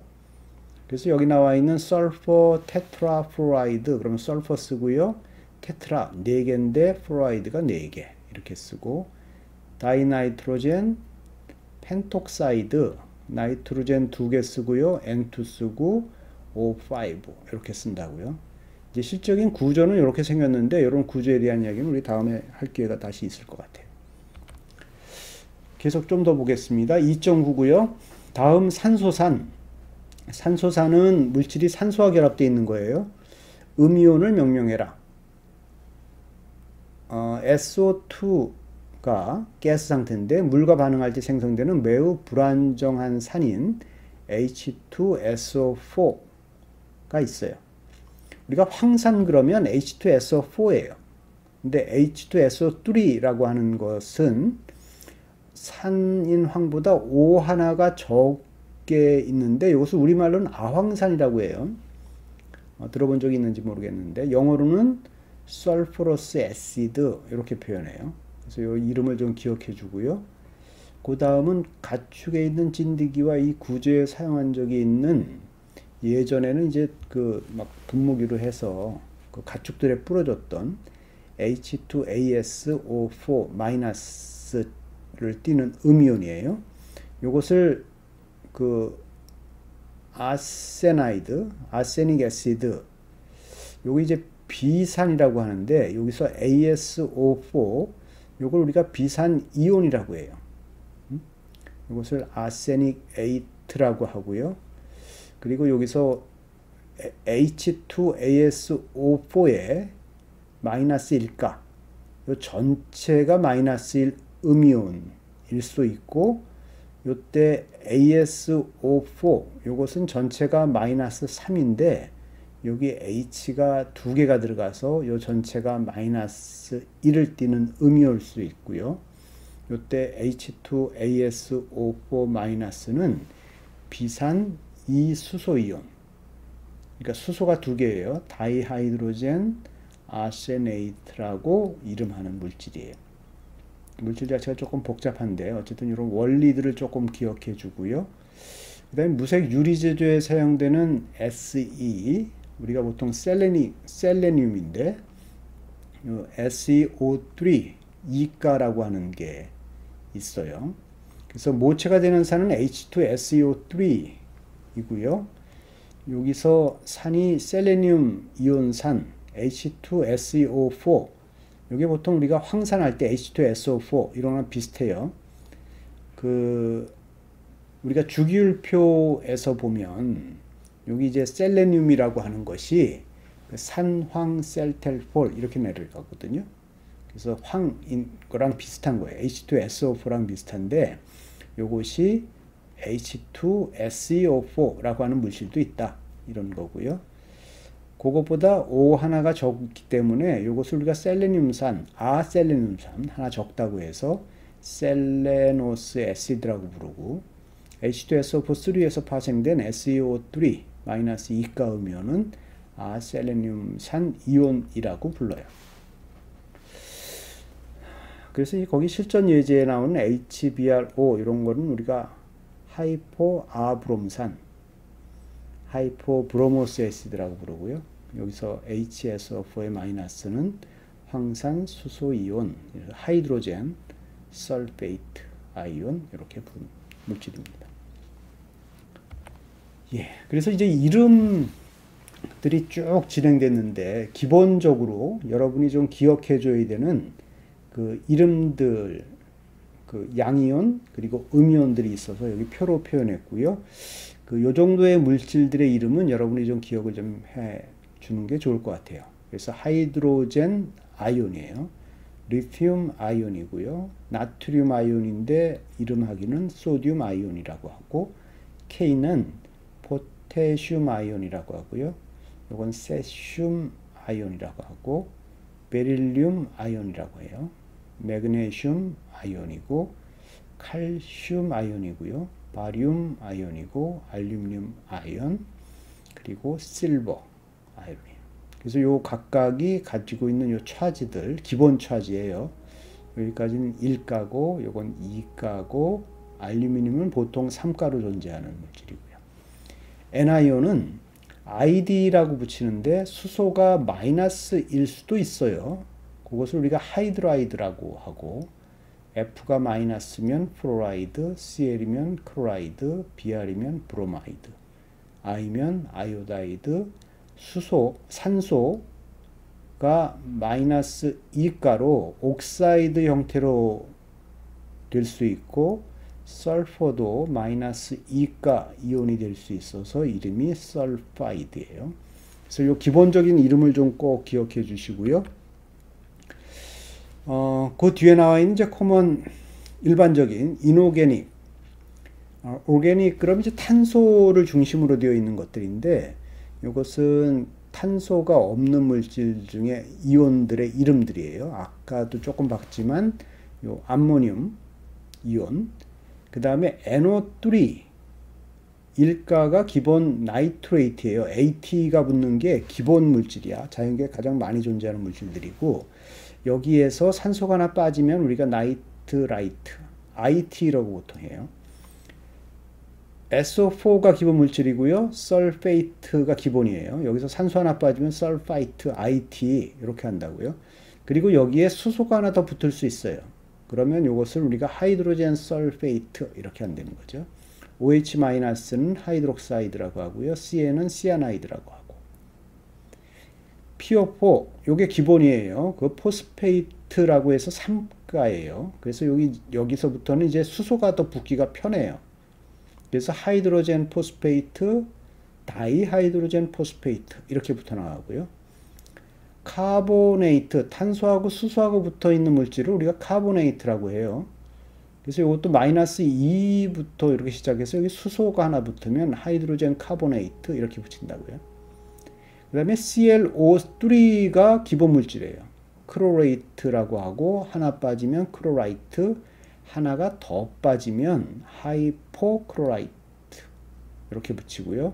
그래서 여기 나와 있는 설퍼 테트라플로라이드 그러면 설퍼 쓰고요. 테트라 4개인데 플로라이드가 4개 이렇게 쓰고 다이나이트로젠 펜톡사이드 나이트로젠 2개 쓰고요. N2 쓰고 O5 이렇게 쓴다고요. 이제 실적인 구조는 이렇게 생겼는데 이런 구조에 대한 이야기는 우리 다음에 할 기회가 다시 있을 것 같아요. 계속 좀 더 보겠습니다. 2.9고요. 다음 산소산. 산소산은 물질이 산소와 결합되어 있는 거예요. 음이온을 명명해라. SO2가 가스 상태인데 물과 반응할 때 생성되는 매우 불안정한 산인 H2SO4가 있어요. 우리가 황산 그러면 H2SO4예요. 근데 H2SO3라고 하는 것은 산인 황보다 O 하나가 적게 있는데 이것을 우리말로는 아황산이라고 해요. 들어본 적이 있는지 모르겠는데 영어로는 sulfurous acid 이렇게 표현해요. 그래서 이 이름을 좀 기억해 주고요. 그 다음은 가축에 있는 진드기와 이 구조에 사용한 적이 있는 예전에는 이제 그 막 분무기로 해서 그 가축들에 뿌려줬던 H2ASO4- 를 띠는 음이온이에요. 이것을 그 아세나이드, 아세닉 애시드, 요거 이제 비산이라고 하는데 여기서 ASO4 요걸 우리가 비산 이온이라고 해요. 이것을 아세닉 에이트라고 하고요. 그리고 여기서 H2ASO4의 마이너스 1가 요 전체가 마이너스 1 음이온일 수 있고 요때 ASO4 요것은 전체가 마이너스 3인데 여기 H가 2개가 들어가서 요 전체가 마이너스 1을 띠는 음이올 수 있고요. 요때 H2ASO4 마이너스는 비산 2수소이온 그러니까 수소가 2개예요. 다이하이드로젠 아세네이트라고 이름하는 물질이에요. 물질 자체가 조금 복잡한데 어쨌든 이런 원리들을 조금 기억해 주고요. 그 다음에 무색 유리 제조에 사용되는 SE 우리가 보통 셀레늄인데 SeO3 이가라고 하는 게 있어요. 그래서 모체가 되는 산은 H2SeO3 이고요. 여기서 산이 셀레늄 이온산 H2SeO4 이게 보통 우리가 황산할 때 H2SO4 이런 거랑 비슷해요. 우리가 주기율표에서 보면 여기 이제 셀레늄이라고 하는 것이 산황셀텔폴 이렇게 내려가거든요. 그래서 황인 거랑 비슷한 거예요. H2SO4랑 비슷한데 요것이 H2SeO4라고 하는 물질도 있다. 이런 거고요. 그것보다 O 하나가 적기 때문에 이것을 우리가 셀레늄산, 아셀레늄산 하나 적다고 해서 셀레노스 애시드라고 부르고 H2SO4-3에서 파생된 SeO3 마이너스 2가 음이온은 아셀레늄산 이온이라고 불러요. 그래서 거기 실전 예제에 나오는 HBrO 이런 거는 우리가 하이포아브롬산, 하이포브로모스 애시드라고 부르고요. 여기서 HSO4의 마이너스는 황산 수소 이온, 하이드로젠 설페이트 아이온 이렇게 부르는 물질입니다. 예, 그래서 이제 이름들이 쭉 진행됐는데 기본적으로 여러분이 좀 기억해 줘야 되는 그 이름들, 그 양이온 그리고 음이온들이 있어서 여기 표로 표현했고요. 요 정도의 물질들의 이름은 여러분이 좀 기억을 좀 해 주는 게 좋을 것 같아요. 그래서 하이드로젠 아이온이에요. 리튬 아이온이고요. 나트륨 아이온인데 이름하기는 소듐 아이온이라고 하고 K는 포테슘 아이온이라고 하고요. 이건 세슘 아이온이라고 하고 베릴륨 아이온이라고 해요. 매그네슘 아이온이고 칼슘 아이온이고요. 바륨 아이온이고 알루미늄 아이온 그리고 실버 아이온이에요. 그래서 요 각각이 가지고 있는 요 차지들, 기본 차지예요. 여기까지는 1가고, 요건 2가고, 알루미늄은 보통 3가로 존재하는 물질이고요. NiO는 ID라고 붙이는데 수소가 마이너스일 수도 있어요. 그것을 우리가 하이드라이드라고 하고, F가 마이너스면 플로라이드, Cl이면 클로라이드, Br이면 브로마이드, I면 아이오다이드, 산소가 마이너스 2가로 옥사이드 형태로 될 수 있고, 설퍼도 마이너스 2가 이온이 될 수 있어서 이름이 설파이드예요. 그래서 이 기본적인 이름을 좀 꼭 기억해 주시고요. 그 뒤에 나와 있는 이제 코먼 일반적인 이노게닉, 오르게닉, 그럼 이제 탄소를 중심으로 되어 있는 것들인데, 이것은 탄소가 없는 물질 중에 이온들의 이름들이에요. 아까도 조금 봤지만 요 암모늄 이온, 그 다음에 NO3 일가가 기본 나이트레이트예요. AT가 붙는 게 기본 물질이야. 자연계에 가장 많이 존재하는 물질들이고, 여기에서 산소가 하나 빠지면 우리가 나이트라이트, IT라고 보통 해요. SO4가 기본 물질이고요. 설페이트가 기본이에요. 여기서 산소 하나 빠지면 설파이트, IT 이렇게 한다고요. 그리고 여기에 수소가 하나 더 붙을 수 있어요. 그러면 이것을 우리가 하이드로젠 설페이트 이렇게 한다는 거죠. OH-는 하이드록사이드라고 하고요. CN은 시아나이드라고 하고. PO4 요게 기본이에요. 그 포스페이트라고 해서 3가예요. 그래서 여기서부터는 이제 수소가 더 붙기가 편해요. 그래서 하이드로젠 포스페이트, 다이하이드로젠 포스페이트 이렇게 붙어 나가고요. 카보네이트, 탄소하고 수소하고 붙어 있는 물질을 우리가 카보네이트라고 해요. 그래서 이것도 마이너스 2부터 이렇게 시작해서 여기 수소가 하나 붙으면 하이드로젠 카보네이트 이렇게 붙인다고요. 그 다음에 ClO3가 기본 물질이에요. 클로레이트라고 하고, 하나 빠지면 클로라이트, 하나가 더 빠지면 하이포클로라이트 이렇게 붙이고요.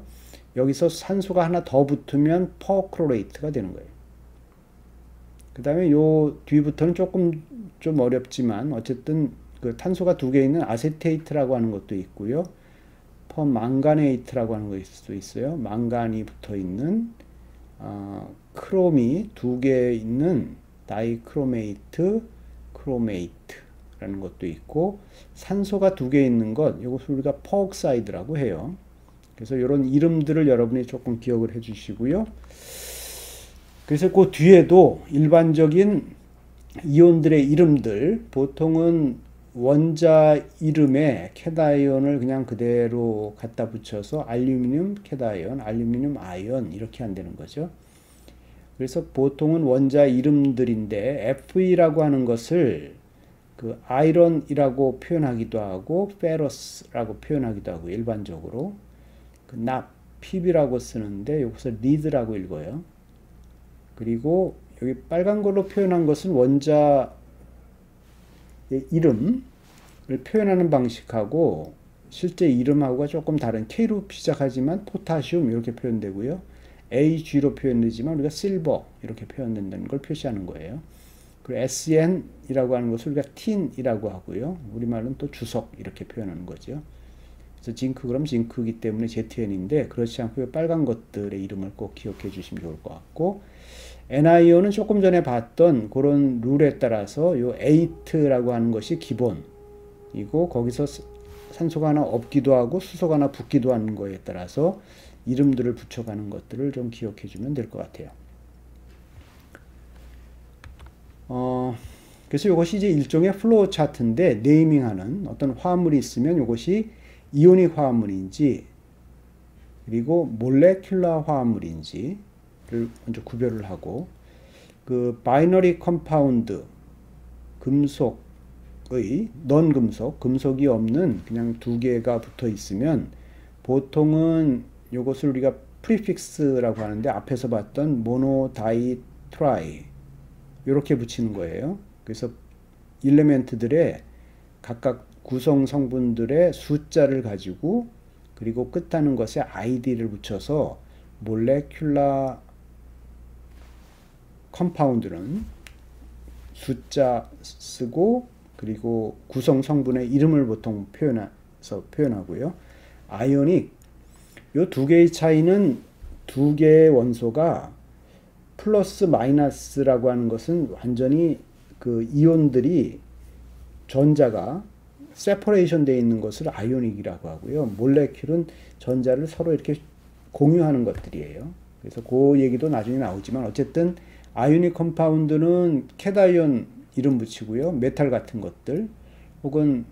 여기서 산소가 하나 더 붙으면 퍼클로레이트가 되는 거예요. 그 다음에 요 뒤부터는 조금 좀 어렵지만 어쨌든 그 탄소가 두 개 있는 아세테이트라고 하는 것도 있고요. 퍼망가네이트라고 하는 것일 수도 있어요. 망간이 붙어 있는 크롬이 두 개 있는 다이크로메이트, 크로메이트라는 것도 있고, 산소가 두 개 있는 것, 이것을 우리가 퍼옥사이드라고 해요. 그래서 이런 이름들을 여러분이 조금 기억을 해 주시고요. 그래서 그 뒤에도 일반적인 이온들의 이름들, 보통은 원자 이름에 캣아이온을 그냥 그대로 갖다 붙여서 알루미늄 캣아이온, 알루미늄 아이온 이렇게 한다는 거죠. 그래서 보통은 원자 이름들인데 FE라고 하는 것을 그 아이론이라고 표현하기도 하고 페러스라고 표현하기도 하고, 일반적으로 그 PB라고 쓰는데 여기서 리드라고 읽어요. 그리고 여기 빨간 걸로 표현한 것은 원자의 이름을 표현하는 방식하고 실제 이름하고가 조금 다른, K로 시작하지만 포타슘 이렇게 표현되고요. AG로 표현되지만 우리가 실버 이렇게 표현된다는 걸 표시하는 거예요. 그리고 SN이라고 하는 것을 우리가 틴이라고 하고요. 우리말로는 또 주석 이렇게 표현하는 거죠. 그래서 징크, 그럼 징크이기 때문에 ZN인데, 그렇지 않고 빨간 것들의 이름을 꼭 기억해 주시면 좋을 것 같고, NiO는 조금 전에 봤던 그런 룰에 따라서 요 8라고 하는 것이 기본이고, 거기서 산소가 하나 없기도 하고 수소가 하나 붙기도 하는 거에 따라서 이름들을 붙여가는 것들을 좀 기억해 주면 될 것 같아요. 그래서 이것이 이제 일종의 플로우 차트인데, 네이밍하는 어떤 화합물이 있으면 이것이 이오닉 화합물인지 그리고 몰레큘러 화합물인지를 먼저 구별을 하고, 그 바이너리 컴파운드, 금속의 넌 금속, 금속이 없는 그냥 두 개가 붙어 있으면 보통은 이것을 우리가 프리픽스라고 하는데, 앞에서 봤던 모노, 다이, 트라이 이렇게 붙이는 거예요. 그래서 일레멘트들의 각각 구성 성분들의 숫자를 가지고, 그리고 끝하는 것에 ID를 붙여서 몰레큘러 컴파운드는 숫자 쓰고 그리고 구성 성분의 이름을 보통 표현하고요. 아이오닉, 요 두 개의 차이는 두 개의 원소가 플러스 마이너스라고 하는 것은 완전히 그 이온들이 전자가 세퍼레이션 되어 있는 것을 아이오닉이라고 하고요. 몰레큘은 전자를 서로 이렇게 공유하는 것들이에요. 그래서 그 얘기도 나중에 나오지만 어쨌든 아이오닉 컴파운드는 캣아이온 이름 붙이고요. 메탈 같은 것들 혹은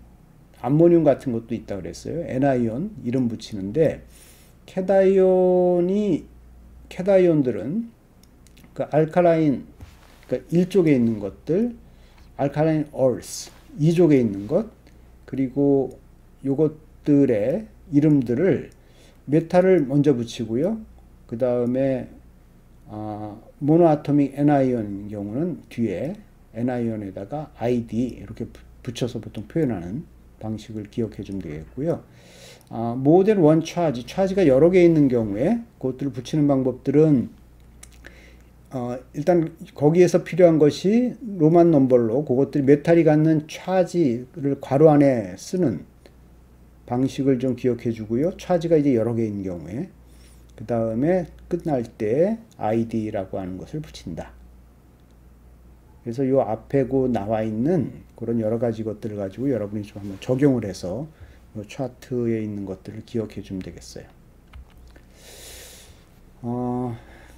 암모늄 같은 것도 있다고 그랬어요. N아이온 이름 붙이는데 캣아이온들은 그 알칼라인 그러니까 1쪽에 있는 것들 알칼라인 얼스 2쪽에 있는 것 그리고 요것들의 이름들을 메탈을 먼저 붙이고요. 그 다음에 모노아토믹 N아이온인 경우는 뒤에 N아이온에다가 ID 이렇게 붙여서 보통 표현하는 방식을 기억해 주면 되겠고요. 모델 1 차지가 여러 개 있는 경우에 그것들을 붙이는 방법들은 일단 거기에서 필요한 것이 로만 넘버로 그것들이 메탈이 갖는 차지를 괄호 안에 쓰는 방식을 좀 기억해 주고요. 차지가 이제 여러 개 있는 경우에 그 다음에 끝날 때 ID라고 하는 것을 붙인다. 그래서 요 앞에 나와 있는 그런 여러 가지 것들을 가지고 여러분이 좀 한번 적용을 해서 요 차트에 있는 것들을 기억해 주면 되겠어요.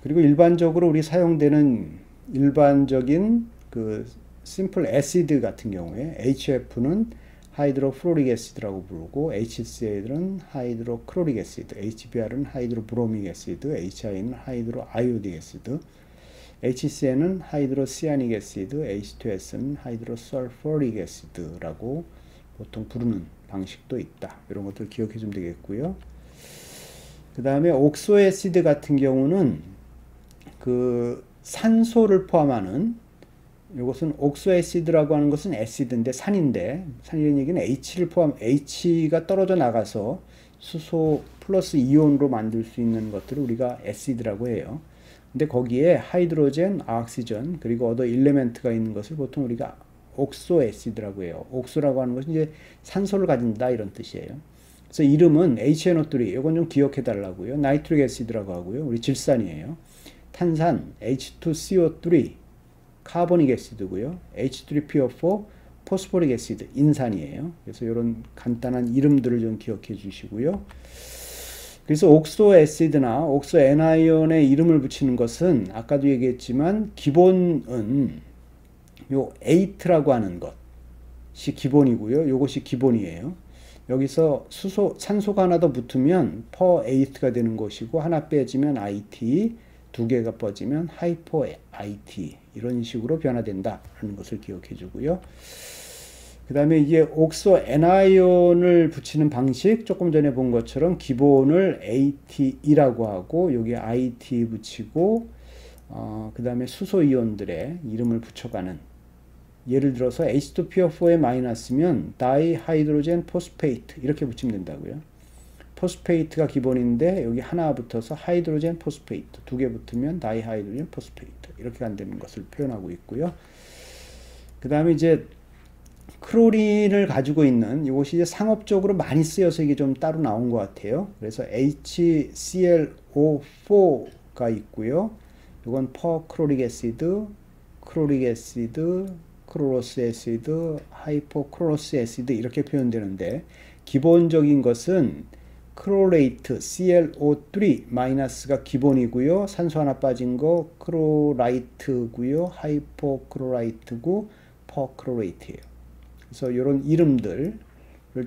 그리고 일반적으로 우리 사용되는 일반적인 그 심플 애시드 같은 경우에 HF는 하이드로플로릭 애시드라고 부르고 HCl은 하이드로크로릭 애시드, HBr은 하이드로브로믹 애시드, HI는 하이드로아이오딕 애시드, HCn은 하이드로시아닉 애시드, H2S는 하이드로설포릭 애시드라고 보통 부르는 방식도 있다. 이런 것들 기억해 주면 되겠고요. 그 다음에 옥소 애시드 같은 경우는 그 산소를 포함하는 이것은 옥소 애시드라고 하는 것은 애시드인데 산이라는 얘기는 H가 떨어져 나가서 수소 플러스 이온으로 만들 수 있는 것들을 우리가 애시드라고 해요. 근데 거기에 하이드로젠, 오xygen 그리고 어더 일레멘트가 있는 것을 보통 우리가 옥소 애시드라고 해요. 옥소라고 하는 것은 이제 산소를 가진다 이런 뜻이에요. 그래서 이름은 HNO3 이건 좀 기억해 달라고요. 나이트릭 애시드라고 하고요. 우리 질산이에요. 탄산 H2CO3 카보닉 애시드고요. H3PO4 포스포릭 애시드 인산이에요. 그래서 이런 간단한 이름들을 좀 기억해 주시고요. 그래서 옥소 애시드나 옥소 N아이온의 이름을 붙이는 것은 아까도 얘기했지만 기본은 요 8라고 하는 것이 기본이고요. 요것이 기본이에요. 여기서 산소가 하나 더 붙으면 per 8가 되는 것이고 하나 빼지면 IT, 두 개가 빠지면 하이퍼 IT 이런 식으로 변화된다 하는 것을 기억해 주고요. 그 다음에 이게 옥소 N아이온을 붙이는 방식 조금 전에 본 것처럼 기본을 ATE라고 하고 여기 IT 붙이고 그 다음에 수소 이온들의 이름을 붙여가는 예를 들어서 H2PO4의 마이너스면 다이하이드로젠 포스페이트 이렇게 붙이면 된다고요. 포스페이트가 기본인데 여기 하나 붙어서 하이드로젠 포스페이트 두 개 붙으면 다이하이드로젠 포스페이트 이렇게 간다는 것을 표현하고 있고요. 그 다음에 이제 크로린을 가지고 있는 이것이 이제 상업적으로 많이 쓰여서 이게 좀 따로 나온 것 같아요. 그래서 HClO4가 있고요. 이건 퍼크로릭 애시드, 크로릭 애시드, 크로로스 애시드, 하이포크로로스 애시드 이렇게 표현되는데 기본적인 것은 크로레이트 ClO3 마이너스가 기본이고요. 산소 하나 빠진 거 크로라이트고요. 하이포크로라이트고 퍼크로레이트예요. 그래서 이런 이름들을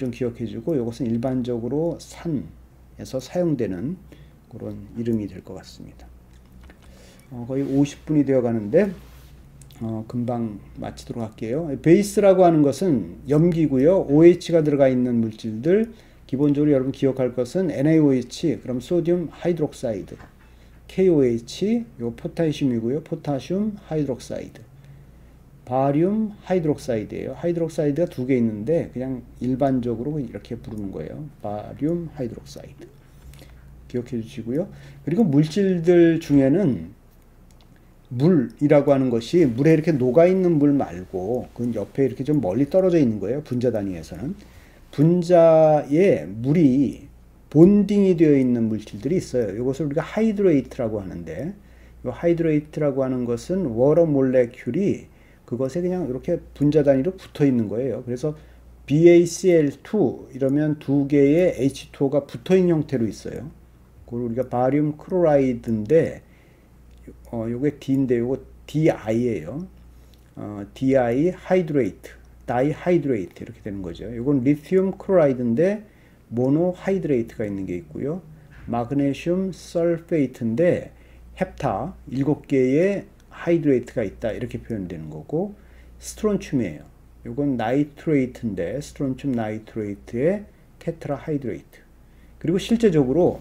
좀 기억해 주고 이것은 일반적으로 산에서 사용되는 그런 이름이 될 것 같습니다. 거의 50분이 되어 가는데 금방 마치도록 할게요. 베이스라고 하는 것은 염기고요. OH가 들어가 있는 물질들 기본적으로 여러분 기억할 것은 NaOH 그럼 소듐 하이드록사이드 KOH 요 포타슘이고요. 포타슘 하이드록사이드 바륨 하이드록사이드예요. 하이드록사이드가 두 개 있는데 그냥 일반적으로 이렇게 부르는 거예요. 바륨 하이드록사이드 기억해 주시고요. 그리고 물질들 중에는 물이라고 하는 것이 물에 이렇게 녹아있는 물 말고 그 옆에 이렇게 좀 멀리 떨어져 있는 거예요. 분자 단위에서는. 분자에 물이 본딩이 되어 있는 물질들이 있어요. 이것을 우리가 하이드레이트라고 하는데, 이 하이드레이트라고 하는 것은 워터 몰레큘이 그것에 그냥 이렇게 분자 단위로 붙어 있는 거예요. 그래서 BaCl2 이러면 두 개의 H2O가 붙어 있는 형태로 있어요. 그걸 우리가 바리움 클로라이드인데, 요게 D인데 요거 DI예요. DI 하이드레이트, 다이하이드레이트 이렇게 되는 거죠. 요건 리튬 클로라이드인데 모노 하이드레이트가 있는 게 있고요. 마그네슘 설페이트인데 헵타 7개의 하이드레이트가 있다 이렇게 표현되는 거고, 스트론튬이에요. 요건 나이트레이트인데 스트론튬 나이트레이트의 테트라 하이드레이트. 그리고 실제적으로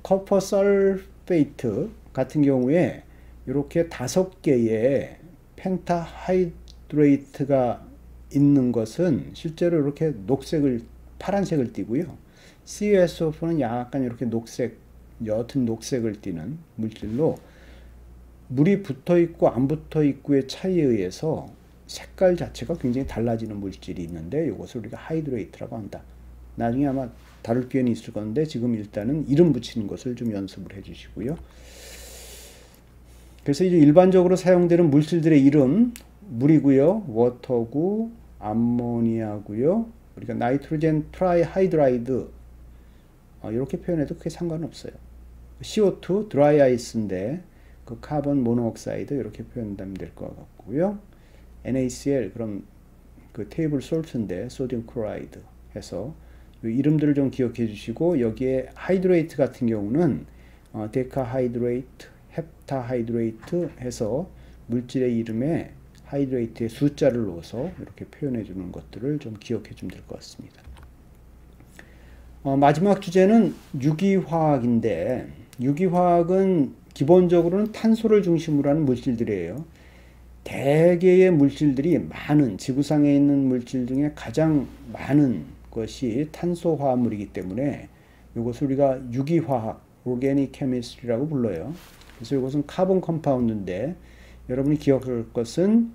커퍼 설페이트 같은 경우에 이렇게 5개의 펜타 하이드레이트가 있는 것은 실제로 이렇게 녹색을, 파란색을 띠고요. CuSO4는 약간 이렇게 녹색, 옅은 녹색을 띠는 물질로, 물이 붙어 있고 안 붙어 있고의 차이에 의해서 색깔 자체가 굉장히 달라지는 물질이 있는데 이것을 우리가 하이드레이트라고 한다. 나중에 아마 다룰 기회는 있을 건데 지금 일단은 이름 붙이는 것을 좀 연습을 해 주시고요. 그래서 이제 일반적으로 사용되는 물질들의 이름, 물이고요, 워터고, 암모니아고요, 우리가 나이트로젠 트라이하이드라이드 이렇게 표현해도 크게 상관없어요. CO2 드라이 아이스인데 그 카본 모노옥사이드 이렇게 표현하면 될 것 같고요. NaCl 그럼 그 테이블 솔트인데 소디움 클로라이드 해서 이 이름들을 좀 기억해 주시고, 여기에 하이드레이트 같은 경우는 데카하이드레이트, 헵타하이드레이트 해서 물질의 이름에 하이드레이트의 숫자를 넣어서 이렇게 표현해 주는 것들을 좀 기억해 주면 될 것 같습니다. 마지막 주제는 유기화학인데, 유기화학은 기본적으로는 탄소를 중심으로 하는 물질들이에요. 대개의 물질들이 많은, 지구상에 있는 물질 중에 가장 많은 것이 탄소 화합물이기 때문에 이것을 우리가 유기화학, 오르게닉 케미스트리라고 불러요. 그래서 이것은 카본 컴파운드인데, 여러분이 기억할 것은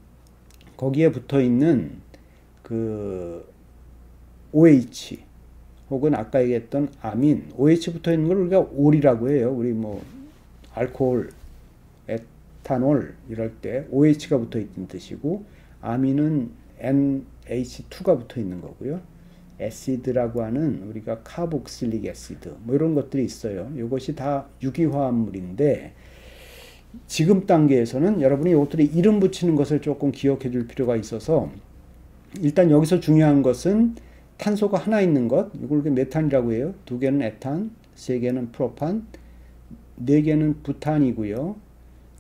거기에 붙어 있는 그 OH 혹은 아까 얘기했던 아민, OH 붙어 있는 걸 우리가 올이라고 해요. 우리 뭐 알코올, 에탄올 이럴 때 OH가 붙어 있는 뜻이고, 아민은 NH2가 붙어 있는 거고요. 애시드라고 하는 우리가 카복실릭 애시드 뭐 이런 것들이 있어요. 이것이 다 유기화합물인데, 지금 단계에서는 여러분이 이것들이 이름 붙이는 것을 조금 기억해 줄 필요가 있어서, 일단 여기서 중요한 것은 탄소가 하나 있는 것, 이걸 메탄이라고 해요. 2개는 에탄, 3개는 프로판, 4개는 부탄이고요.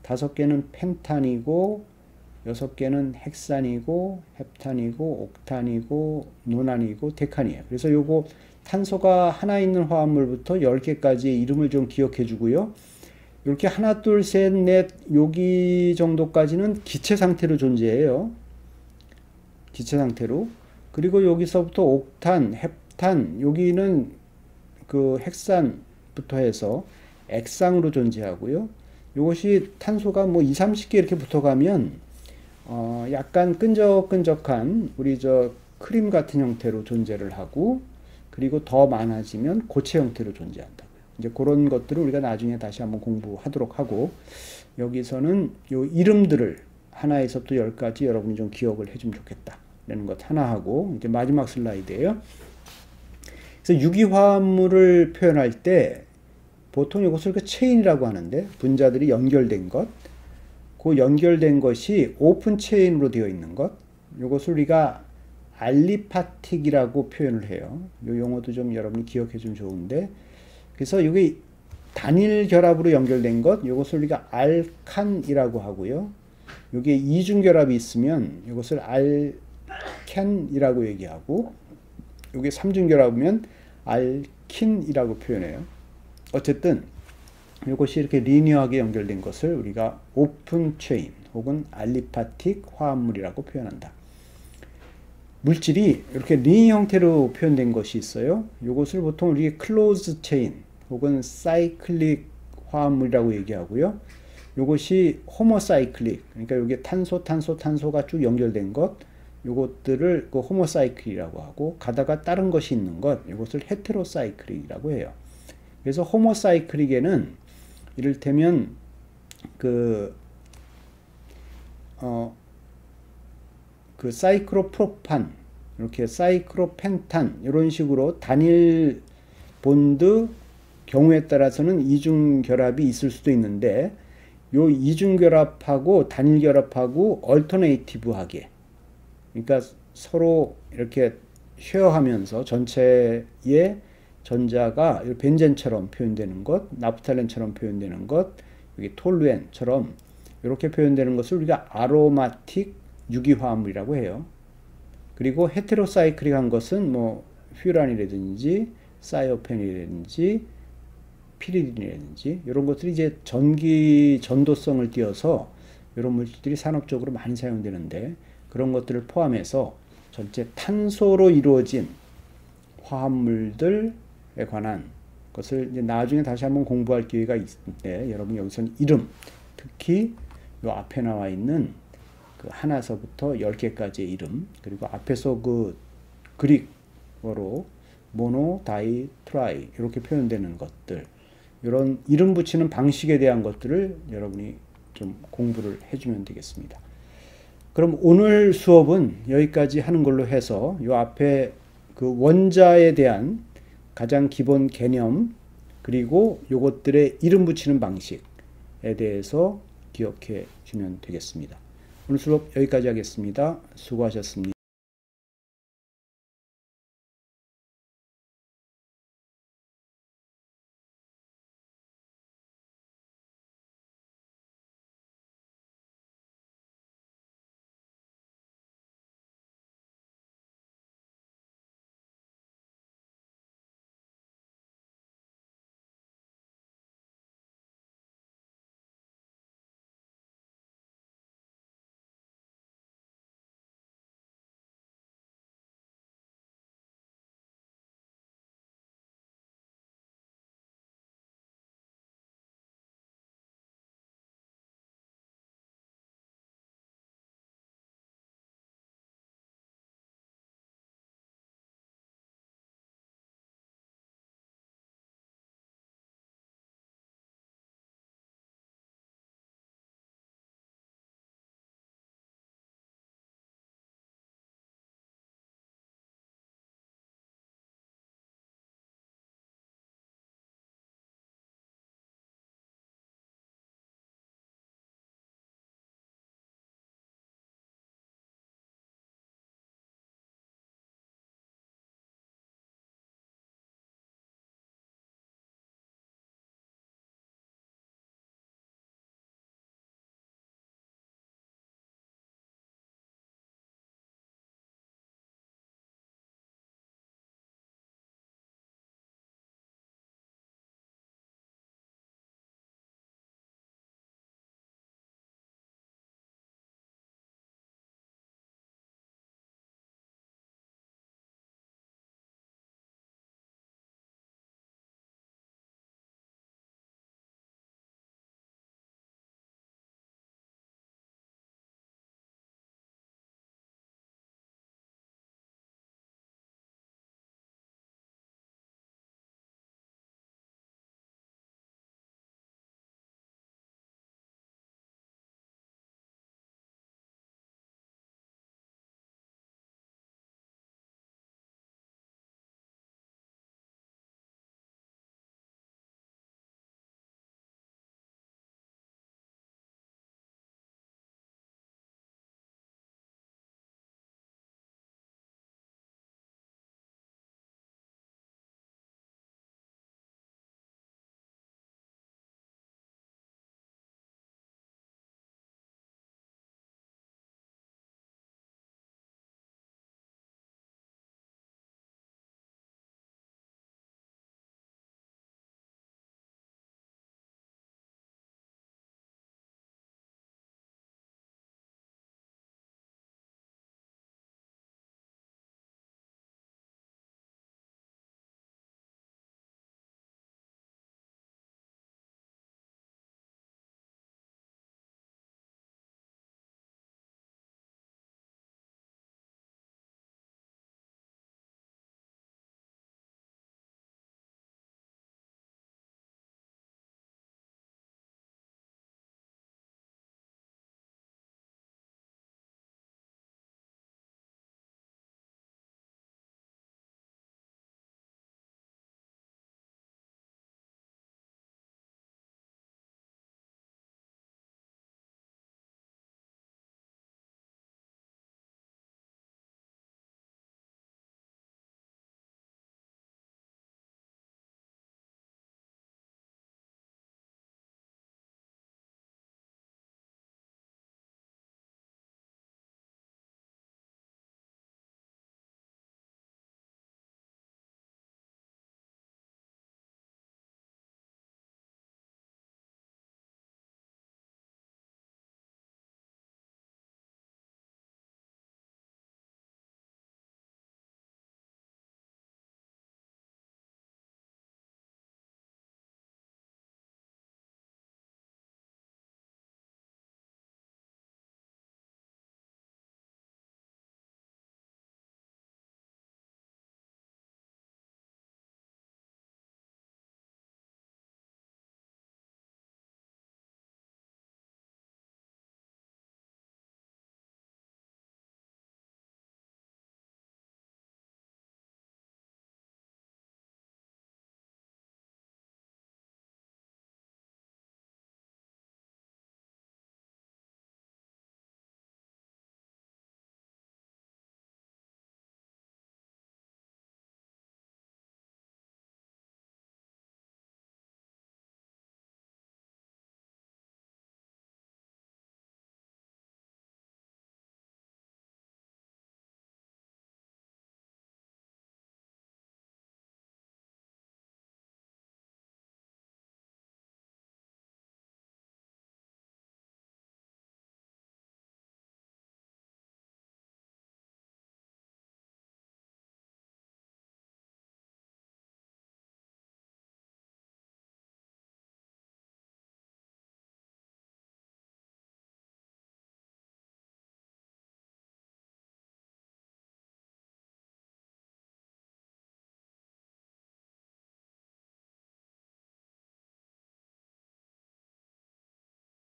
5개는 펜탄이고, 6개는 헥산이고, 헵탄이고, 옥탄이고, 노난이고, 데칸이에요. 그래서 요거 탄소가 하나 있는 화합물부터 10개까지의 이름을 좀 기억해 주고요. 이렇게 하나, 둘, 셋, 넷, 여기 정도까지는 기체 상태로 존재해요. 기체 상태로. 그리고 여기서부터 옥탄, 헵탄, 여기는 그 헥산부터 해서 액상으로 존재하고요. 이것이 탄소가 뭐 2, 30개 이렇게 붙어가면 약간 끈적끈적한 우리 저 크림 같은 형태로 존재를 하고, 그리고 더 많아지면 고체 형태로 존재한다고요. 이제 그런 것들을 우리가 나중에 다시 한번 공부하도록 하고, 여기서는 요 이름들을 하나에서부터 10까지 여러분이 좀 기억을 해주면 좋겠다 라는 것 하나 하고, 이제 마지막 슬라이드예요. 그래서 유기화합물을 표현할 때 보통 이것을 그 체인이라고 하는데, 분자들이 연결된 것, 그 연결된 것이 오픈 체인으로 되어 있는 것, 이것을 우리가 알리파틱이라고 표현을 해요. 이 용어도 좀 여러분이 기억해 주면 좋은데, 그래서 이게 단일 결합으로 연결된 것, 이것을 우리가 알칸이라고 하고요. 여기에 이중 결합이 있으면 이것을 알켄이라고 얘기하고, 여기에 삼중 결합이면 알킨이라고 표현해요. 어쨌든 이것이 이렇게 리니어하게 연결된 것을 우리가 오픈 체인 혹은 알리파틱 화합물이라고 표현한다. 물질이 이렇게 링 형태로 표현된 것이 있어요. 이것을 보통 우리 클로즈 체인 혹은 사이클릭 화합물이라고 얘기하고요. 요것이 호모사이클릭, 그러니까 여기 탄소가 쭉 연결된 것, 요것들을 그 호모사이클이라고 하고, 가다가 다른 것이 있는 것, 이것을 헤테로사이클이라고 해요. 그래서 호모사이클릭에는 이를테면 그 사이클로프로판, 이렇게 사이클로펜탄 이런 식으로 단일 본드 경우에 따라서는 이중 결합이 있을 수도 있는데, 요 이중 결합하고 단일 결합하고 얼터네이티브하게, 그러니까 서로 이렇게 쉐어하면서 전체의 전자가 벤젠처럼 표현되는 것, 나프탈렌처럼 표현되는 것, 여기 톨루엔처럼 이렇게 표현되는 것을 우리가 아로마틱 유기화합물이라고 해요. 그리고 헤테로사이클릭한 것은 뭐 퓨란이라든지 사이오펜이라든지 피리딘이라든지 이런 것들이 이제 전도성을 띄어서 이런 물질들이 산업적으로 많이 사용되는데, 그런 것들을 포함해서 전체 탄소로 이루어진 화합물들에 관한 것을 이제 나중에 다시 한번 공부할 기회가 있는데, 여러분 여기서는 이름, 특히 요 앞에 나와 있는 그 하나서부터 10개까지의 이름, 그리고 앞에서 그 그릭어로 모노, 다이, 트라이 이렇게 표현되는 것들, 이런 이름 붙이는 방식에 대한 것들을 여러분이 좀 공부를 해주면 되겠습니다. 그럼 오늘 수업은 여기까지 하는 걸로 해서 요 앞에 그 원자에 대한 가장 기본 개념, 그리고 요것들의 이름 붙이는 방식에 대해서 기억해 주면 되겠습니다. 오늘 수업 여기까지 하겠습니다. 수고하셨습니다.